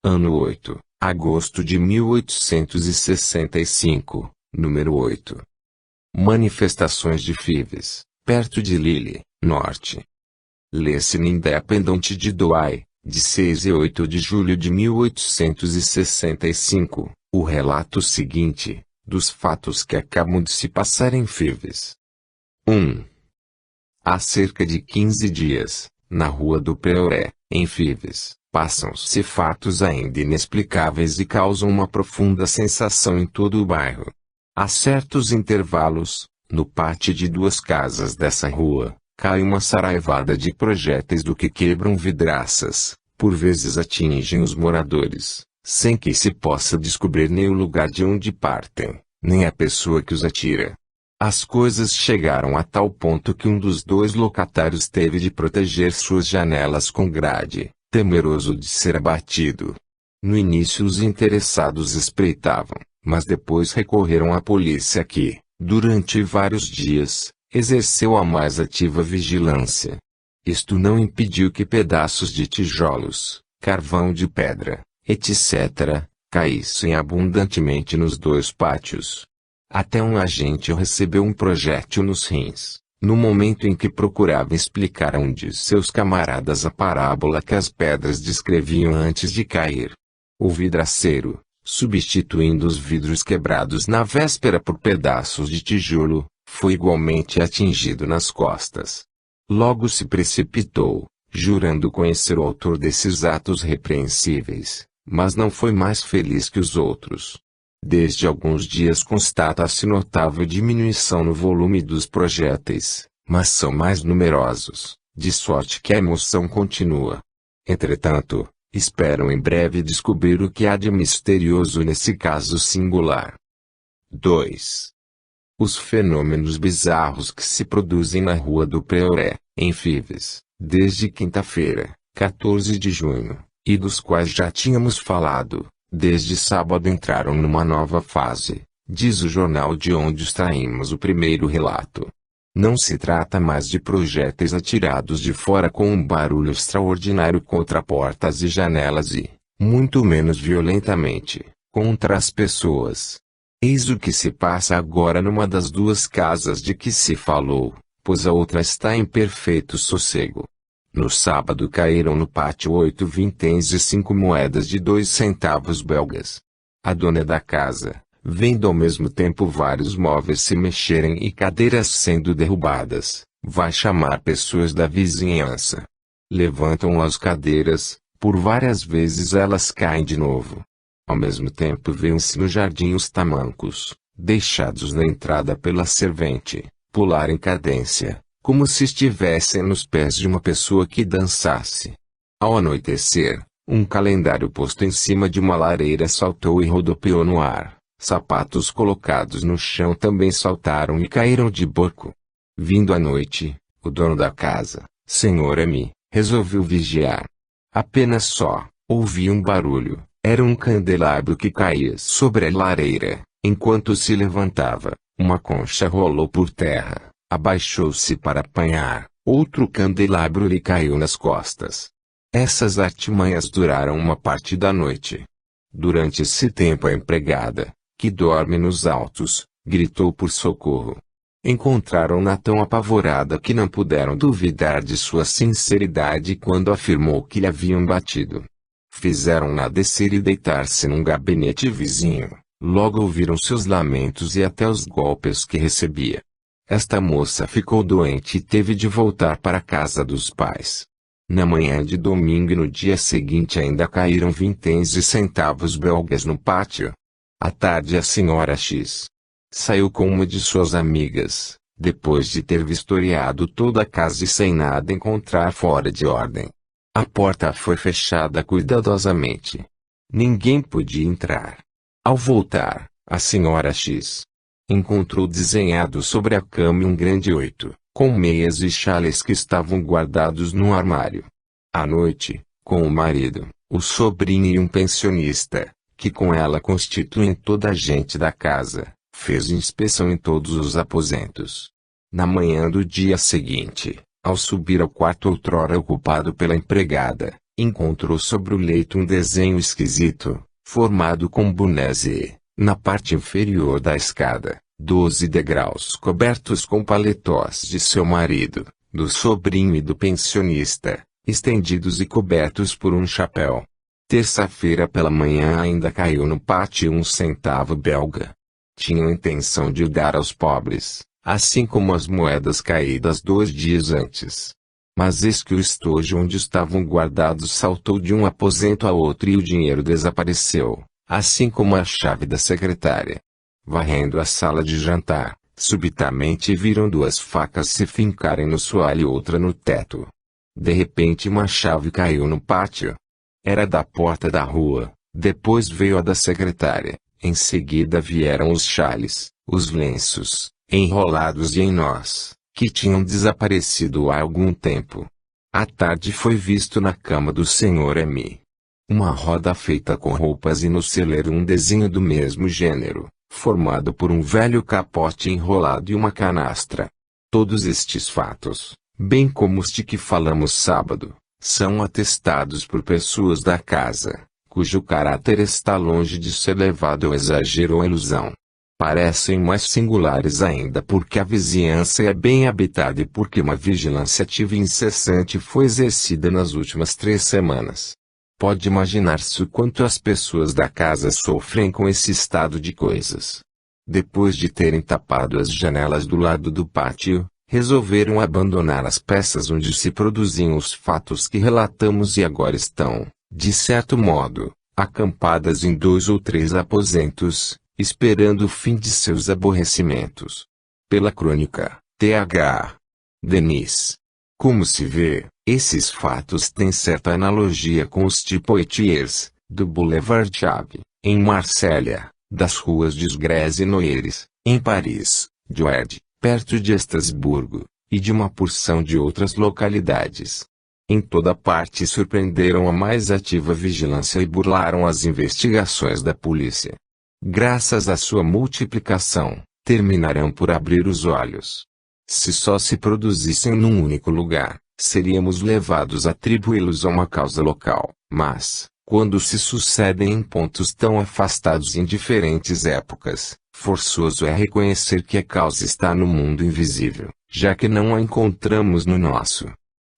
Ano 8, agosto de 1865, número 8. Manifestações de Fives, perto de Lille, Norte. Lê-se no Independent de Douai, de 6 e 8 de julho de 1865, o relato seguinte, dos fatos que acabam de se passar em Fives. 1. Há cerca de 15 dias, na rua do Peoré, em Fives, passam-se fatos ainda inexplicáveis e causam uma profunda sensação em todo o bairro. A certos intervalos, no pátio de 2 casas dessa rua, cai uma saraivada de projéteis do que quebram vidraças, por vezes atingem os moradores, sem que se possa descobrir nem o lugar de onde partem, nem a pessoa que os atira. As coisas chegaram a tal ponto que um dos 2 locatários teve de proteger suas janelas com grade, temeroso de ser abatido. No início os interessados espreitavam, mas depois recorreram à polícia que, durante vários dias, exerceu a mais ativa vigilância. Isto não impediu que pedaços de tijolos, carvão de pedra, etc., caíssem abundantemente nos 2 pátios. Até um agente recebeu um projétil nos rins, no momento em que procurava explicar a um de seus camaradas a parábola que as pedras descreviam antes de cair. O vidraceiro, substituindo os vidros quebrados na véspera por pedaços de tijolo, foi igualmente atingido nas costas. Logo se precipitou, jurando conhecer o autor desses atos repreensíveis, mas não foi mais feliz que os outros. Desde alguns dias constata-se notável diminuição no volume dos projéteis, mas são mais numerosos, de sorte que a emoção continua. Entretanto, esperam em breve descobrir o que há de misterioso nesse caso singular. 2. Os fenômenos bizarros que se produzem na Rua do Preoré, em Fives, desde quinta-feira, 14 de junho, e dos quais já tínhamos falado, desde sábado entraram numa nova fase, diz o jornal de onde extraímos o primeiro relato. Não se trata mais de projéteis atirados de fora com um barulho extraordinário contra portas e janelas e, muito menos violentamente, contra as pessoas. Eis o que se passa agora numa das duas casas de que se falou, pois a outra está em perfeito sossego. No sábado caíram no pátio 8 vinténs e 5 moedas de 2 centavos belgas. A dona da casa, vendo ao mesmo tempo vários móveis se mexerem e cadeiras sendo derrubadas, vai chamar pessoas da vizinhança. Levantam as cadeiras, por várias vezes elas caem de novo. Ao mesmo tempo vêem-se no jardim os tamancos, deixados na entrada pela servente, pular em cadência, como se estivessem nos pés de uma pessoa que dançasse. Ao anoitecer, um calendário posto em cima de uma lareira saltou e rodopiou no ar. Sapatos colocados no chão também saltaram e caíram de boco. Vindo a noite, o dono da casa, Sr. M., resolveu vigiar. Apenas só, ouvia um barulho. Era um candelabro que caía sobre a lareira. Enquanto se levantava, uma concha rolou por terra. Abaixou-se para apanhar, outro candelabro lhe caiu nas costas. Essas artimanhas duraram uma parte da noite. Durante esse tempo a empregada, que dorme nos altos, gritou por socorro. Encontraram-na tão apavorada que não puderam duvidar de sua sinceridade quando afirmou que lhe haviam batido. Fizeram-na descer e deitar-se num gabinete vizinho. Logo ouviram seus lamentos e até os golpes que recebia. Esta moça ficou doente e teve de voltar para a casa dos pais. Na manhã de domingo e no dia seguinte ainda caíram vinténs e centavos belgas no pátio. À tarde a senhora X saiu com uma de suas amigas, depois de ter vistoriado toda a casa e sem nada encontrar fora de ordem. A porta foi fechada cuidadosamente. Ninguém podia entrar. Ao voltar, a senhora X encontrou desenhado sobre a cama um grande 8, com meias e chales que estavam guardados num armário. À noite, com o marido, o sobrinho e um pensionista, que com ela constituem toda a gente da casa, fez inspeção em todos os aposentos. Na manhã do dia seguinte, ao subir ao quarto outrora ocupado pela empregada, encontrou sobre o leito um desenho esquisito, formado com bonés e, na parte inferior da escada, 12 degraus cobertos com paletós de seu marido, do sobrinho e do pensionista, estendidos e cobertos por um chapéu. Terça-feira pela manhã ainda caiu no pátio 1 centavo belga. Tinham intenção de o dar aos pobres, assim como as moedas caídas 2 dias antes. Mas eis que o estojo onde estavam guardados saltou de um aposento a outro e o dinheiro desapareceu, assim como a chave da secretária. Varrendo a sala de jantar, subitamente viram 2 facas se fincarem no soalho e outra no teto. De repente uma chave caiu no pátio. Era da porta da rua, depois veio a da secretária, em seguida vieram os chales, os lenços, enrolados e em nós, que tinham desaparecido há algum tempo. À tarde foi visto na cama do Sr. M. uma roda feita com roupas e no celeiro um desenho do mesmo gênero, formado por um velho capote enrolado e uma canastra. Todos estes fatos, bem como os de que falamos sábado, são atestados por pessoas da casa, cujo caráter está longe de ser levado ao exagero ou à ilusão. Parecem mais singulares ainda porque a vizinhança é bem habitada e porque uma vigilância ativa e incessante foi exercida nas últimas 3 semanas. Pode imaginar-se o quanto as pessoas da casa sofrem com esse estado de coisas. Depois de terem tapado as janelas do lado do pátio, resolveram abandonar as peças onde se produziam os fatos que relatamos e agora estão, de certo modo, acampadas em 2 ou 3 aposentos, esperando o fim de seus aborrecimentos. Pela crônica, Th. Denis. Como se vê, esses fatos têm certa analogia com os tipoitiers, do Boulevard Chave, em Marsella, das ruas de Grèce e Noyeres, em Paris, de Oued, perto de Estrasburgo, e de uma porção de outras localidades. Em toda parte surpreenderam a mais ativa vigilância e burlaram as investigações da polícia. Graças à sua multiplicação, terminarão por abrir os olhos. Se só se produzissem num único lugar, seríamos levados a atribuí-los a uma causa local, mas, quando se sucedem em pontos tão afastados em diferentes épocas, forçoso é reconhecer que a causa está no mundo invisível, já que não a encontramos no nosso.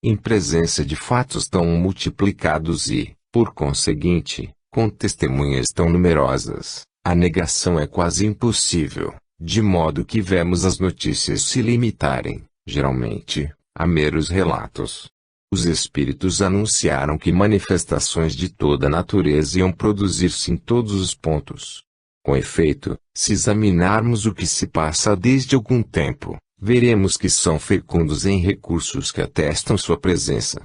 Em presença de fatos tão multiplicados e, por conseguinte, com testemunhas tão numerosas, a negação é quase impossível, de modo que vemos as notícias se limitarem, geralmente, a meros relatos. Os espíritos anunciaram que manifestações de toda a natureza iam produzir-se em todos os pontos. Com efeito, se examinarmos o que se passa desde algum tempo, veremos que são fecundos em recursos que atestam sua presença.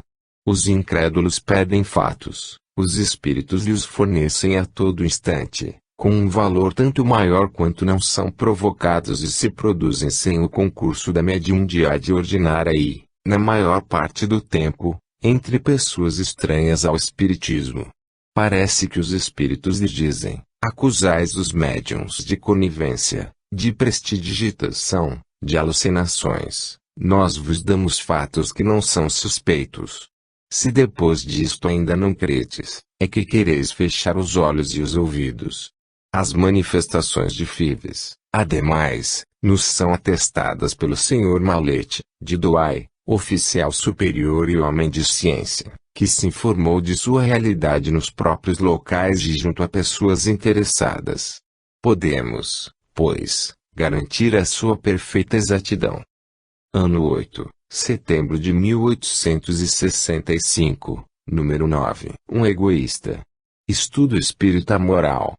Os incrédulos pedem fatos, os espíritos lhes fornecem a todo instante, com um valor tanto maior quanto não são provocados e se produzem sem o concurso da mediunidade ordinária e, na maior parte do tempo, entre pessoas estranhas ao espiritismo. Parece que os espíritos lhes dizem: acusais os médiuns de conivência, de prestidigitação, de alucinações, nós vos damos fatos que não são suspeitos. Se depois disto ainda não credes, é que quereis fechar os olhos e os ouvidos. As manifestações de Fives, ademais, nos são atestadas pelo Sr. Mallet, de Douai, oficial superior e homem de ciência, que se informou de sua realidade nos próprios locais e junto a pessoas interessadas. Podemos, pois, garantir a sua perfeita exatidão. Ano 8, setembro de 1865, número 9. Um egoísta. Estudo espírita moral.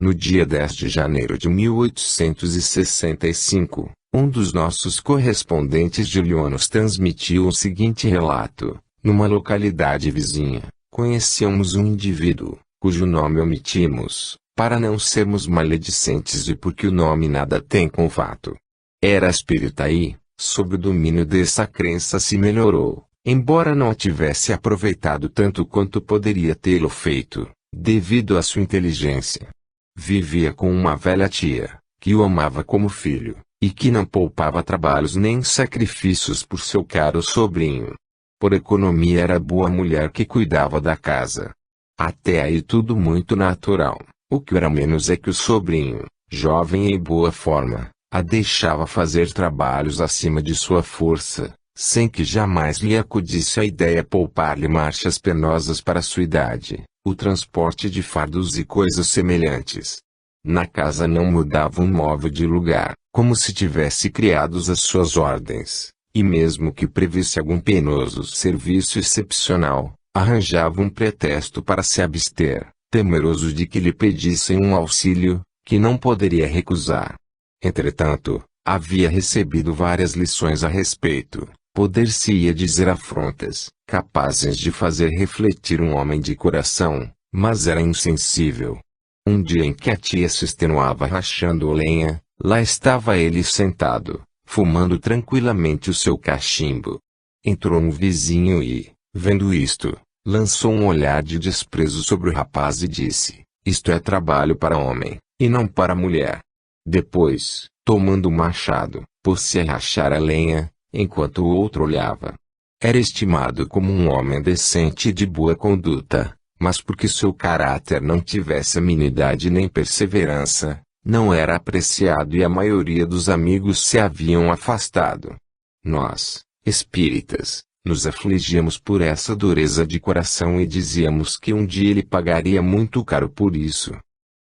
No dia 10 de janeiro de 1865, um dos nossos correspondentes de Lyon nos transmitiu o seguinte relato. Numa localidade vizinha, conhecíamos um indivíduo, cujo nome omitimos, para não sermos maledicentes e porque o nome nada tem com o fato. Era espírita e, sob o domínio dessa crença se melhorou, embora não a tivesse aproveitado tanto quanto poderia tê-lo feito, devido à sua inteligência. Vivia com uma velha tia, que o amava como filho, e que não poupava trabalhos nem sacrifícios por seu caro sobrinho. Por economia era boa mulher que cuidava da casa. Até aí tudo muito natural, o que era menos é que o sobrinho, jovem e em boa forma, a deixava fazer trabalhos acima de sua força, sem que jamais lhe acudisse a ideia poupar-lhe marchas penosas para sua idade, o transporte de fardos e coisas semelhantes. Na casa não mudava um móvel de lugar, como se tivesse criados às suas ordens, e mesmo que previsse algum penoso serviço excepcional, arranjava um pretexto para se abster, temeroso de que lhe pedissem um auxílio, que não poderia recusar. Entretanto, havia recebido várias lições a respeito, poder-se-ia dizer afrontas, capazes de fazer refletir um homem de coração, mas era insensível. Um dia em que a tia se extenuava rachando lenha, lá estava ele sentado, fumando tranquilamente o seu cachimbo. Entrou um vizinho e, vendo isto, lançou um olhar de desprezo sobre o rapaz e disse: isto é trabalho para homem, e não para mulher. Depois, tomando o machado, pôs-se a rachar a lenha, enquanto o outro olhava. Era estimado como um homem decente e de boa conduta, mas porque seu caráter não tivesse amenidade nem perseverança, Não era apreciado e a maioria dos amigos se haviam afastado. Nós, espíritas, nos afligíamos por essa dureza de coração e dizíamos que um dia ele pagaria muito caro por isso.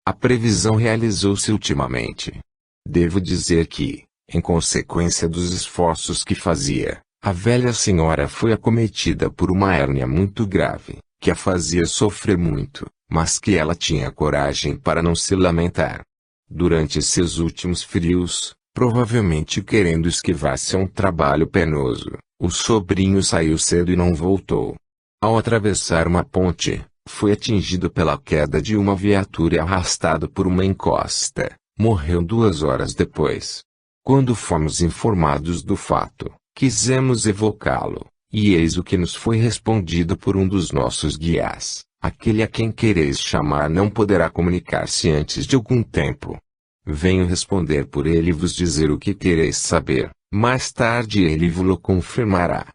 A previsão realizou-se ultimamente. Devo dizer que, em consequência dos esforços que fazia, a velha senhora foi acometida por uma hérnia muito grave, que a fazia sofrer muito, mas que ela tinha coragem para não se lamentar. Durante seus últimos frios, provavelmente querendo esquivar-se a um trabalho penoso, o sobrinho saiu cedo e não voltou. Ao atravessar uma ponte, foi atingido pela queda de uma viatura e arrastado por uma encosta. Morreu 2 horas depois. Quando fomos informados do fato, quisemos evocá-lo, e eis o que nos foi respondido por um dos nossos guias: aquele a quem quereis chamar não poderá comunicar-se antes de algum tempo. Venho responder por ele e vos dizer o que quereis saber, mais tarde ele vos-lo confirmará.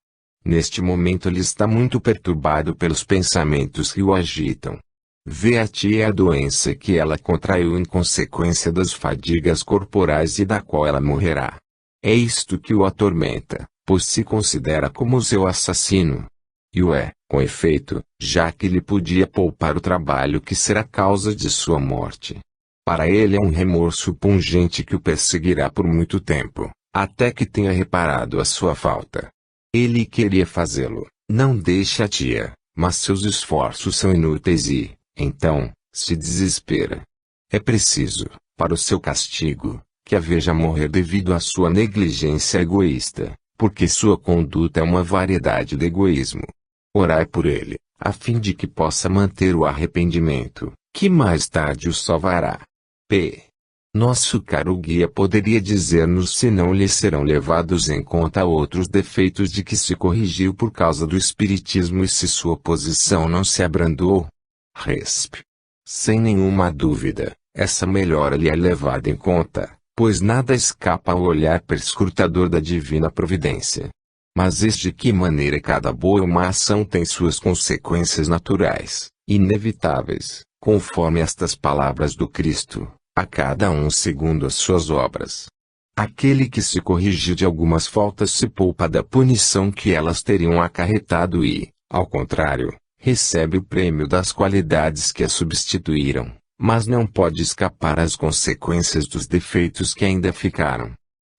Neste momento ele está muito perturbado pelos pensamentos que o agitam. Vê a tia a doença que ela contraiu em consequência das fadigas corporais e da qual ela morrerá. É isto que o atormenta, pois se considera como seu assassino. E o é, com efeito, já que lhe podia poupar o trabalho que será causa de sua morte. Para ele é um remorso pungente que o perseguirá por muito tempo, até que tenha reparado a sua falta. Ele queria fazê-lo, não deixa a tia, mas seus esforços são inúteis e, então, se desespera. É preciso, para o seu castigo, que a veja morrer devido à sua negligência egoísta, porque sua conduta é uma variedade de egoísmo. Orai por ele, a fim de que possa manter o arrependimento, que mais tarde o salvará. P. Nosso caro guia poderia dizer-nos se não lhe serão levados em conta outros defeitos de que se corrigiu por causa do espiritismo e se sua posição não se abrandou. Resp. Sem nenhuma dúvida, essa melhora lhe é levada em conta, pois nada escapa ao olhar perscrutador da divina providência. Mas eis de que maneira cada boa ou má ação tem suas consequências naturais, inevitáveis, conforme estas palavras do Cristo: a cada um segundo as suas obras. Aquele que se corrigiu de algumas faltas se poupa da punição que elas teriam acarretado e, ao contrário, recebe o prêmio das qualidades que a substituíram, mas não pode escapar às consequências dos defeitos que ainda ficaram.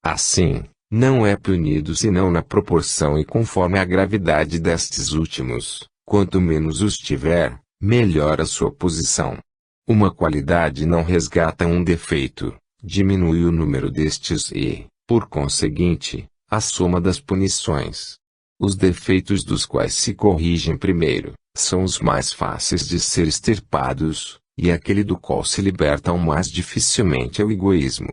Assim, não é punido senão na proporção e conforme a gravidade destes últimos. Quanto menos os tiver, melhor a sua posição. Uma qualidade não resgata um defeito, diminui o número destes e, por conseguinte, a soma das punições. Os defeitos dos quais se corrigem primeiro, são os mais fáceis de ser extirpados, e aquele do qual se libertam mais dificilmente é o egoísmo.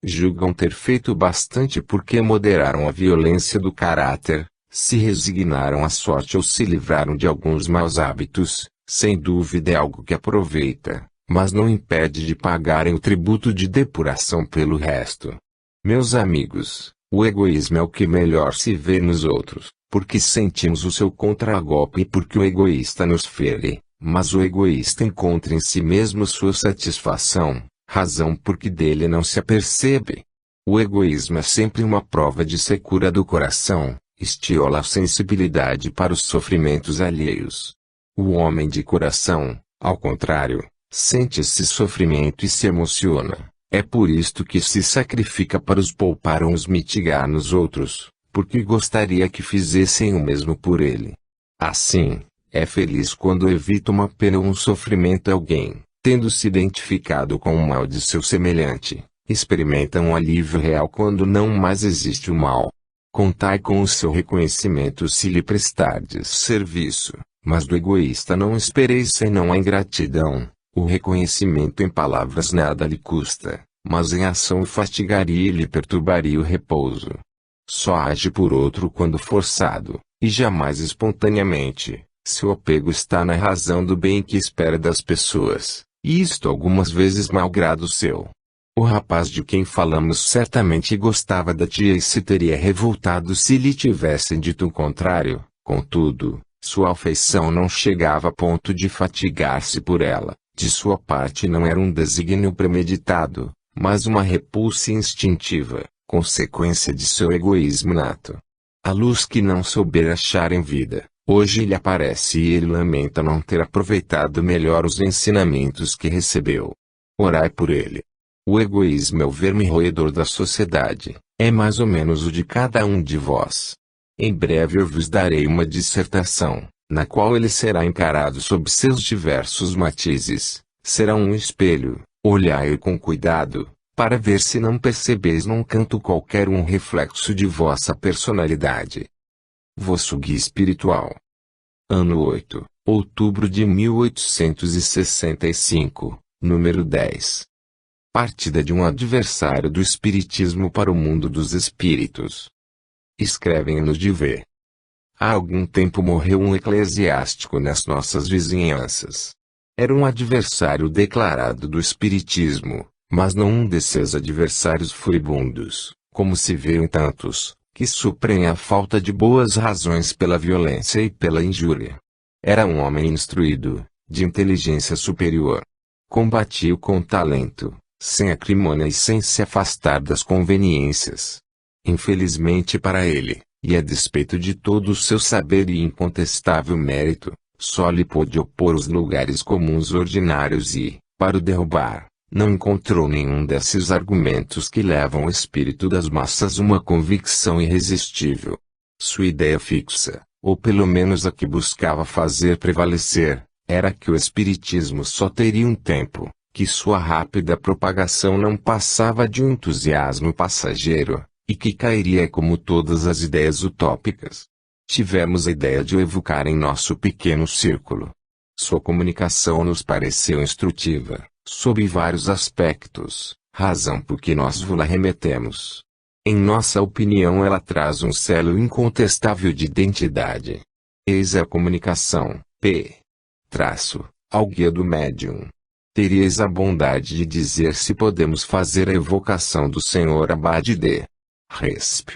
Julgam ter feito bastante porque moderaram a violência do caráter, se resignaram à sorte ou se livraram de alguns maus hábitos. Sem dúvida é algo que aproveita, mas não impede de pagarem o tributo de depuração pelo resto. Meus amigos, o egoísmo é o que melhor se vê nos outros, porque sentimos o seu contragolpe e porque o egoísta nos fere, mas o egoísta encontra em si mesmo sua satisfação, razão porque dele não se apercebe. O egoísmo é sempre uma prova de secura do coração, estiola a sensibilidade para os sofrimentos alheios. O homem de coração, ao contrário, sente esse sofrimento e se emociona. É por isto que se sacrifica para os poupar ou os mitigar nos outros, porque gostaria que fizessem o mesmo por ele. Assim, é feliz quando evita uma pena ou um sofrimento a alguém, tendo se identificado com o mal de seu semelhante. Experimenta um alívio real quando não mais existe o mal. Contai com o seu reconhecimento se lhe prestardes serviço. Mas do egoísta não espereis senão a ingratidão. O reconhecimento em palavras nada lhe custa, mas em ação o fatigaria e lhe perturbaria o repouso. Só age por outro quando forçado, e jamais espontaneamente. Seu apego está na razão do bem que espera das pessoas, e isto algumas vezes malgrado seu. O rapaz de quem falamos certamente gostava da tia e se teria revoltado se lhe tivessem dito o contrário. Contudo, sua afeição não chegava a ponto de fatigar-se por ela. De sua parte não era um desígnio premeditado, mas uma repulsa instintiva, consequência de seu egoísmo nato. A luz que não souber achar em vida, hoje lhe aparece e ele lamenta não ter aproveitado melhor os ensinamentos que recebeu. Orai por ele. O egoísmo é o verme roedor da sociedade, é mais ou menos o de cada um de vós. Em breve eu vos darei uma dissertação, na qual ele será encarado sob seus diversos matizes. Será um espelho, olhai-o com cuidado, para ver se não percebeis num canto qualquer um reflexo de vossa personalidade. Vosso guia espiritual. Ano 8, outubro de 1865, número 10. Partida de um adversário do espiritismo para o mundo dos espíritos. Escrevem-nos de V. Há algum tempo morreu um eclesiástico nas nossas vizinhanças. Era um adversário declarado do espiritismo, mas não um desses adversários furibundos, como se vê em tantos, que suprem a falta de boas razões pela violência e pela injúria. Era um homem instruído, de inteligência superior. Combatia-o com talento, sem acrimônia e sem se afastar das conveniências. Infelizmente para ele, e a despeito de todo o seu saber e incontestável mérito, só lhe pôde opor os lugares comuns ordinários e, para o derrubar, não encontrou nenhum desses argumentos que levam o espírito das massas a uma convicção irresistível. Sua ideia fixa, ou pelo menos a que buscava fazer prevalecer, era que o espiritismo só teria um tempo, que sua rápida propagação não passava de um entusiasmo passageiro, e que cairia como todas as ideias utópicas. Tivemos a ideia de o evocar em nosso pequeno círculo. Sua comunicação nos pareceu instrutiva, sob vários aspectos, razão por que nós vos-la remetemos. Em nossa opinião ela traz um selo incontestável de identidade. Eis a comunicação, ao guia do médium. Teríeis a bondade de dizer se podemos fazer a evocação do Senhor Abade de Resp.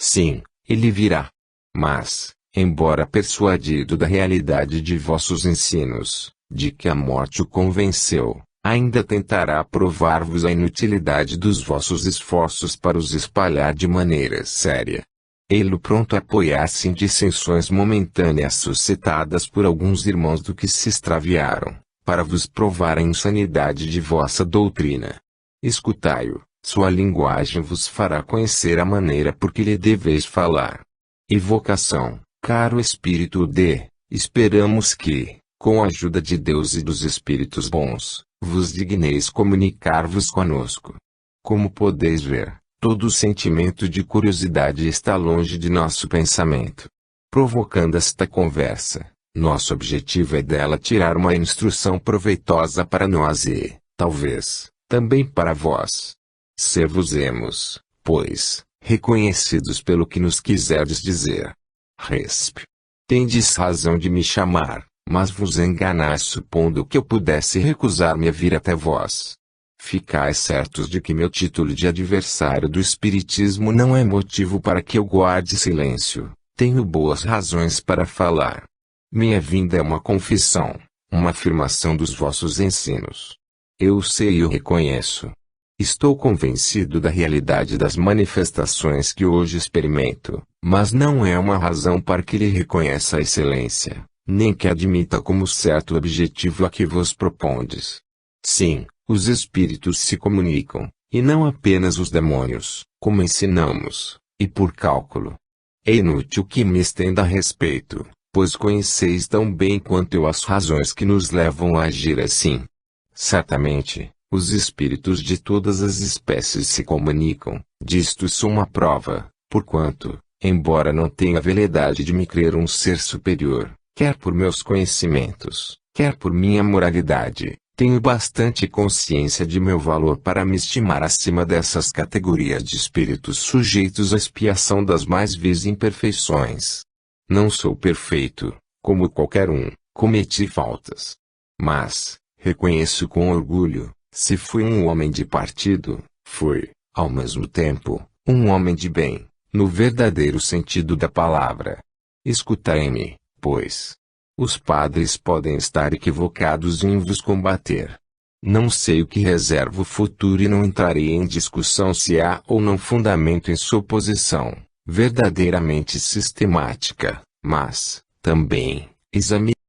Sim, ele virá. Mas, embora persuadido da realidade de vossos ensinos, de que a morte o convenceu, ainda tentará provar-vos a inutilidade dos vossos esforços para os espalhar de maneira séria. Ele pronto a apoiar-se em dissensões momentâneas suscitadas por alguns irmãos do que se extraviaram, para vos provar a insanidade de vossa doutrina. Escutai-o, sua linguagem vos fará conhecer a maneira por que lhe deveis falar. Evocação, caro Espírito D, esperamos que, com a ajuda de Deus e dos Espíritos bons, vos digneis comunicar-vos conosco. Como podeis ver, todo o sentimento de curiosidade está longe de nosso pensamento. Provocando esta conversa, nosso objetivo é dela tirar uma instrução proveitosa para nós e, talvez, também para vós. Ser-vos-emos, pois, reconhecidos pelo que nos quiserdes dizer. Resp. Tendes razão de me chamar, mas vos enganais supondo que eu pudesse recusar-me a vir até vós. Ficais certos de que meu título de adversário do espiritismo não é motivo para que eu guarde silêncio. Tenho boas razões para falar. Minha vinda é uma confissão, uma afirmação dos vossos ensinos. Eu sei e o reconheço. Estou convencido da realidade das manifestações que hoje experimento, mas não é uma razão para que lhe reconheça a excelência, nem que admita como certo o objetivo a que vos propondes. Sim, os espíritos se comunicam, e não apenas os demônios, como ensinamos, e por cálculo. É inútil que me estenda a respeito, pois conheceis tão bem quanto eu as razões que nos levam a agir assim. Certamente, os espíritos de todas as espécies se comunicam, disto sou uma prova, porquanto, embora não tenha a veleidade de me crer um ser superior, quer por meus conhecimentos, quer por minha moralidade, tenho bastante consciência de meu valor para me estimar acima dessas categorias de espíritos sujeitos à expiação das mais vis imperfeições. Não sou perfeito, como qualquer um, cometi faltas. Mas, reconheço com orgulho, se fui um homem de partido, fui, ao mesmo tempo, um homem de bem, no verdadeiro sentido da palavra. Escutai-me, pois. Os padres podem estar equivocados em vos combater. Não sei o que reserva o futuro e não entrarei em discussão se há ou não fundamento em sua posição, verdadeiramente sistemática, mas, também, examine